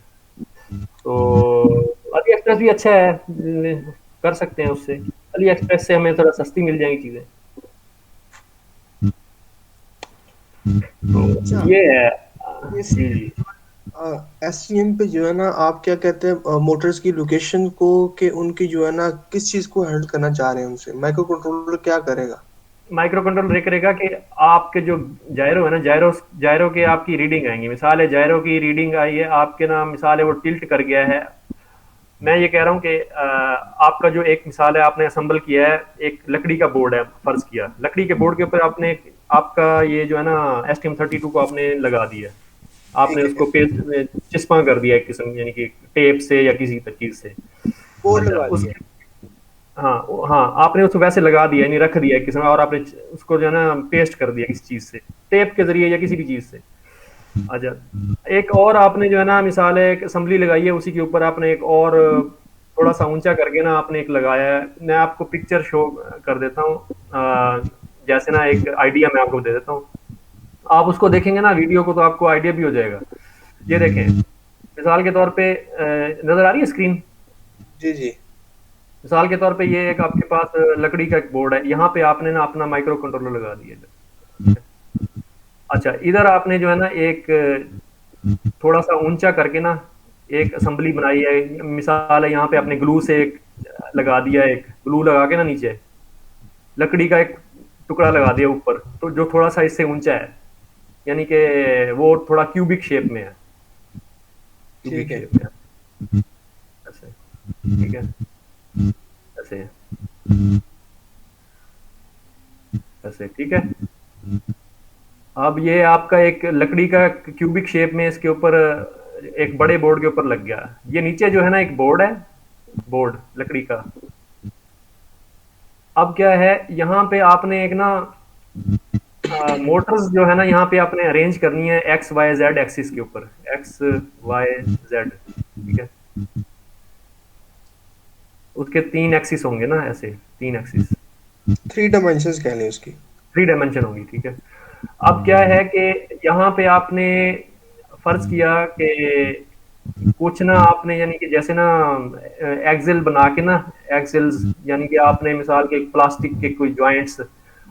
तो अली एक्सप्रेस भी अच्छा है, कर सकते हैं उससे। अली एक्सप्रेस से हमें थोड़ा सस्ती मिल जाएंगी चीजें। तो अच्छा, ये है। ये जी जी। एसटीएम पे जो है ना, आप क्या कहते हैं, मोटर्स की लोकेशन को, कि उनकी जो है ना किस चीज को हैंडल करना चाह रहे हैं, उनसे माइक्रो कंट्रोलर क्या करेगा? माइक्रो कंट्रोलर ये करेगा कि आपके जो जायरो है ना, जायरो जायरो के आपकी रीडिंग आएंगी। मिसाल है जायरो की रीडिंग आई है आपके ना, मिसाल है वो टिल्ट कर गया है। मैं ये कह रहा हूँ कि आपका जो एक मिसाल है आपने असेंबल किया है, एक लकड़ी का बोर्ड है, फर्ज किया लकड़ी के बोर्ड के ऊपर आपने आपका ये जो है ना STM32 को आपने लगा दिया, आपने ठीक है, उसको पेस्ट चिस्पा कर दिया एक किस्म, यानी कि टेप से या किसी चीज से। बोर्ड अच्छा लगा उस दिया। हाँ हाँ, आपने उसको वैसे लगा दिया यानी रख दिया एक किस्म, और आपने उसको जो है ना पेस्ट कर दिया किसी चीज से, टेप के जरिए या किसी भी चीज से। अच्छा, एक और आपने जो है ना मिसाल है एक असेंबली लगाई है, उसी के ऊपर आपने एक और थोड़ा सा ऊंचा करके ना आपने एक लगाया है। मैं आपको पिक्चर शो कर देता हूँ। जैसे ना एक आइडिया मैं आपको दे देता हूँ, आप उसको देखेंगे ना वीडियो को तो आपको आइडिया भी हो जाएगा। ये देखें, मिसाल के तौर पे नजर आ रही है स्क्रीन? जी जी। मिसाल के तौर पे ये एक आपके पास लकड़ी का एक बोर्ड है, यहाँ पे आपने ना अपना माइक्रो कंट्रोलर लगा दिया है, ठीक है। अच्छा, इधर आपने जो है ना एक थोड़ा सा ऊंचा करके ना एक असेंबली बनाई है। मिसाल है यहाँ पे आपने ग्लू से एक लगा दिया, एक ग्लू लगा के ना नीचे लकड़ी का एक टुकड़ा लगा दिया ऊपर, तो जो थोड़ा सा इससे ऊंचा है, यानी कि वो थोड़ा क्यूबिक शेप में है, क्यूबिक ठीक है। शेप में है ऐसे, ठीक है, ऐसे ऐसे, ठीक है। अब ये आपका एक लकड़ी का क्यूबिक शेप में इसके ऊपर एक बड़े बोर्ड के ऊपर लग गया। ये नीचे जो है ना एक बोर्ड है, बोर्ड लकड़ी का। अब क्या है, यहाँ पे आपने एक ना मोटर्स जो है ना यहाँ पे आपने अरेंज करनी है एक्स वाई जेड एक्सिस के ऊपर, एक्स वाई जेड, ठीक है। उसके तीन एक्सिस होंगे ना, ऐसे तीन एक्सिस, थ्री डायमेंशंस कह लें उसकी। थ्री डायमेंशन होगी, ठीक है। अब क्या है कि यहाँ पे आपने फर्ज किया कि कुछ ना आपने यानी कि जैसे ना एक्सेल बना के ना, एक्सेल्स यानी कि आपने मिसाल के प्लास्टिक के कोई जॉइंट्स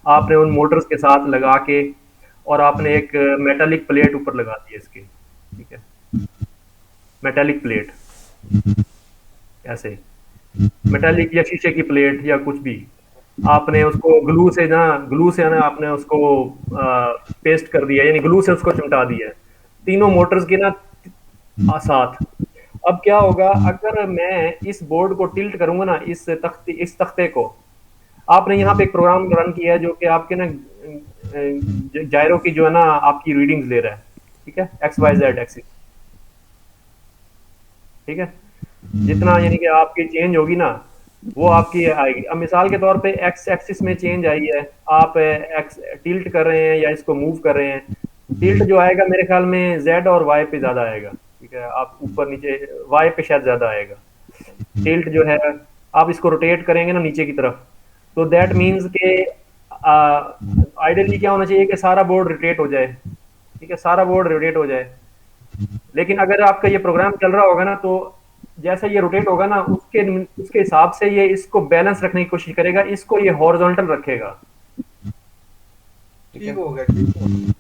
आपने उन मोटर्स के साथ लगा के और आपने एक मेटालिक प्लेट ऊपर लगा दी है इसके, ठीक है, मेटालिक प्लेट ऐसे, मेटालिक या शीशे की प्लेट या कुछ भी, आपने उसको ग्लू से ना आपने उसको पेस्ट कर दिया, यानी ग्लू से उसको चिमटा दिया है तीनों मोटर्स के ना साथ। अब क्या होगा, अगर मैं इस बोर्ड को टिल्ट करूंगा ना, इस तख्ते को, आपने यहाँ पे एक प्रोग्राम रन किया है जो कि आपके ना जायरो की जो है ना आपकी रीडिंग्स ले रहा है, ठीक है, एक्स वाई जेड एक्सिस, ठीक है। जितना यानी कि आपकी चेंज होगी ना वो आपकी आएगी। अब मिसाल के तौर पे एक्स एक्सिस में चेंज आई है, आप एक्स टिल्ट कर रहे हैं या इसको मूव कर रहे हैं, टिल्ट जो आएगा मेरे ख्याल में जेड और वाई पे ज्यादा आएगा, ठीक है। आप ऊपर नीचे, वाई पे शायद ज्यादा आएगा टिल्ट जो है। आप इसको रोटेट करेंगे ना नीचे की तरफ, तो दैट मीन्स के आइडियली क्या होना चाहिए कि सारा बोर्ड रोटेट हो जाए, ठीक है, सारा बोर्ड रोटेट हो जाए। लेकिन अगर आपका ये प्रोग्राम चल रहा होगा ना, तो जैसा ये रोटेट होगा ना उसके उसके हिसाब से ये इसको बैलेंस रखने की कोशिश करेगा, इसको ये हॉरिजॉन्टल रखेगा, ठीक ठीक है। हो गया, ठीक हो गया।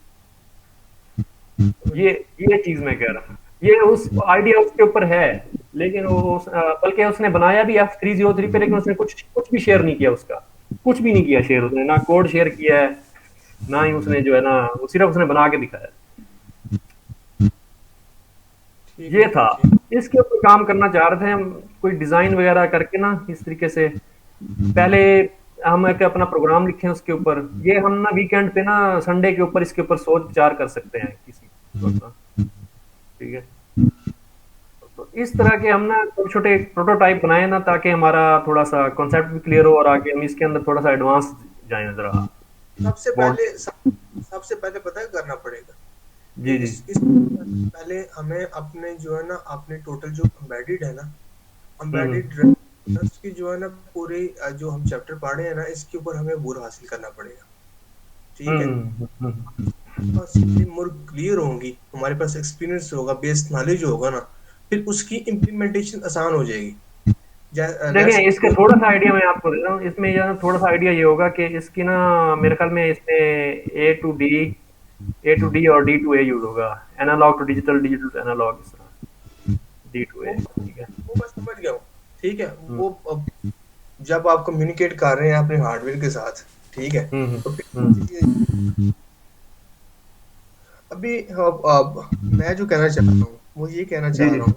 ये ये चीज मैं कह रहा हूँ, ये उस आइडिया उसके ऊपर है, लेकिन वो बल्कि उसने बनाया भी F303 पे, लेकिन उसने कुछ कुछ भी शेयर नहीं किया उसका, कुछ भी नहीं किया शेयर, उसने ना कोड शेयर किया है, ना ही उसने जो है ना, वो सिर्फ उसने बना के दिखाया। ठीक ये हो था, गया, ठीक। इसके ऊपर काम करना चाह रहे थे हम, कोई डिजाइन वगैरह करके ना इस तरीके से। पहले हम एक अपना प्रोग्राम लिखे उसके ऊपर, ये हम ना वीकेंड पे ना संडे के ऊपर इसके ऊपर सोच विचार कर सकते हैं किसी वक्त ना, ठीक है। तो इस तरह के हम ना छोटे छोटे प्रोटोटाइप बनाए ना, ताकि हमारा थोड़ा सा कॉन्सेप्ट भी क्लियर हो और आगे हम इसके अंदर थोड़ा सा एडवांस जाए जरा सबसे बोर्ड। पहले सबसे पहले पता है करना पड़ेगा कि जी जी। इस पहले हमें अपने जो है ना अपने टोटल जो एम्बेडेड है ना, हम्म एम्बेडेड की जो है ना पूरी जो हम चैप्टर पढ़े हैं ना इसके ऊपर हमें बुर हासिल करना पड़ेगा। ठीक है। हम्म। मोर क्लियर होंगी, हमारे पास एक्सपीरियंस होगा, बेस नॉलेज होगा ना, फिर उसकी इम्प्लीमेंटेशन आसान हो जाएगी। देखें, लेट्स इसका थोड़ा सा आइडिया मैं आपको दे रहा हूँ, इसमें यह थोड़ा सा आइडिया ये होगा कि इसकी ना मेरे ख्याल में इसमें ए टू डी और डी टू ए यूज होगा, analogue to digital, digital to analogue, इस तरह डी टू ए, ठीक है। वो मैं समझ गया हूँ। ठीक है। हम्म वो अब जब आप कम्युनिकेट कर रहे हैं अपने हार्डवेयर के साथ, ठीक है, हम्म तो फिर हम्म अभी अब मैं जो कहना चाह रहा हूँ वो ये कहना जी चाह जी रहा हूँ,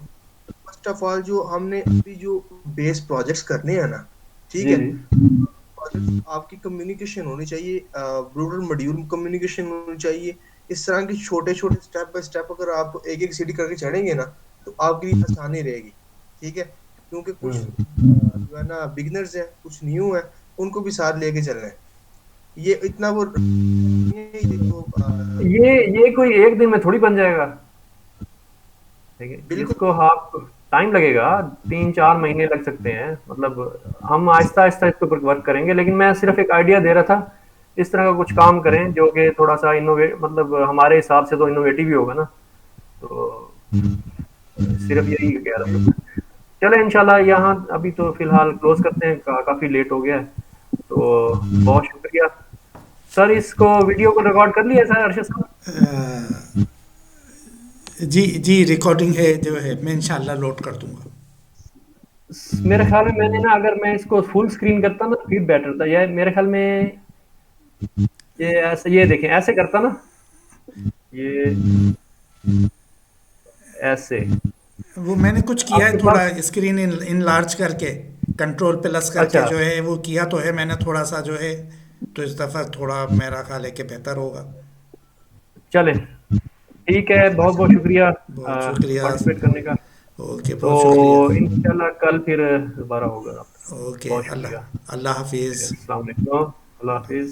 फर्स्ट ऑफ ऑल जो हमने अभी जो बेस प्रोजेक्ट्स करने हैं ना, ठीक जी है, जी। प्रोजेक्ट्स आपकी कम्युनिकेशन होनी चाहिए, ब्रोडर मॉड्यूल कम्युनिकेशन होनी चाहिए। इस तरह के छोटे छोटे स्टेप बाय स्टेप अगर आप एक एक सीढ़ी करके चढ़ेंगे ना, तो आपके लिए आसानी रहेगी। ठीक है, क्योंकि कुछ हम्म जो है ना बिगिनर्स हैं, कुछ न्यू है, उनको भी साथ लेके चलना है। ये इतना वो ये तो ये कोई एक दिन में थोड़ी बन जाएगा। ठीक है, बिल्कुल। इसको आप टाइम लगेगा, 3-4 महीने लग सकते हैं, मतलब हम आहिस्ता आहिस्ता इसके ऊपर वर्क करेंगे, लेकिन मैं सिर्फ एक आइडिया दे रहा था। इस तरह का कुछ काम करें जो कि थोड़ा सा इनोवेट, मतलब हमारे हिसाब से तो इनोवेटिव ही होगा ना। तो सिर्फ यही कह रहा था। चले इंशाल्लाह, यहाँ अभी तो फिलहाल क्लोज करते हैं, काफी लेट हो गया है। तो बहुत शुक्रिया सर। इसको वीडियो को रिकॉर्ड कर लिया सर अर्शद साहब? जी जी, रिकॉर्डिंग है जो है मैं इंशाल्लाह लोड कर दूंगा। मेरे ख्याल में मैंने ना, अगर मैं इसको फुल स्क्रीन करता ना फिर बेटर था, ये मेरे ख्याल में। ये ऐसे, ये देखें, ऐसे करता ना, ये ऐसे। वो मैंने कुछ किया है, आपके थोड़ा पास? स्क्रीन इनलार्ज करके, कंट्रोल प्लस करके अच्छा, जो है वो किया तो है मैंने थोड़ा सा जो है। तो इस दफ़ा थोड़ा मेरा ख्याल है कि बेहतर होगा। चलें, ठीक है, बहुत बहुत शुक्रिया बहुत शुक्रिया। पार्टिसिपेट करने का। ओके, तो बहुत शुक्रिया। इंशाल्लाह कल फिर दोबारा होगा आपका। ओके, बहुत अल्लाह शुक्रिया। अल्लाह हाफिज़। अस्सलाम वालेकुम, अल्लाह हाफिज।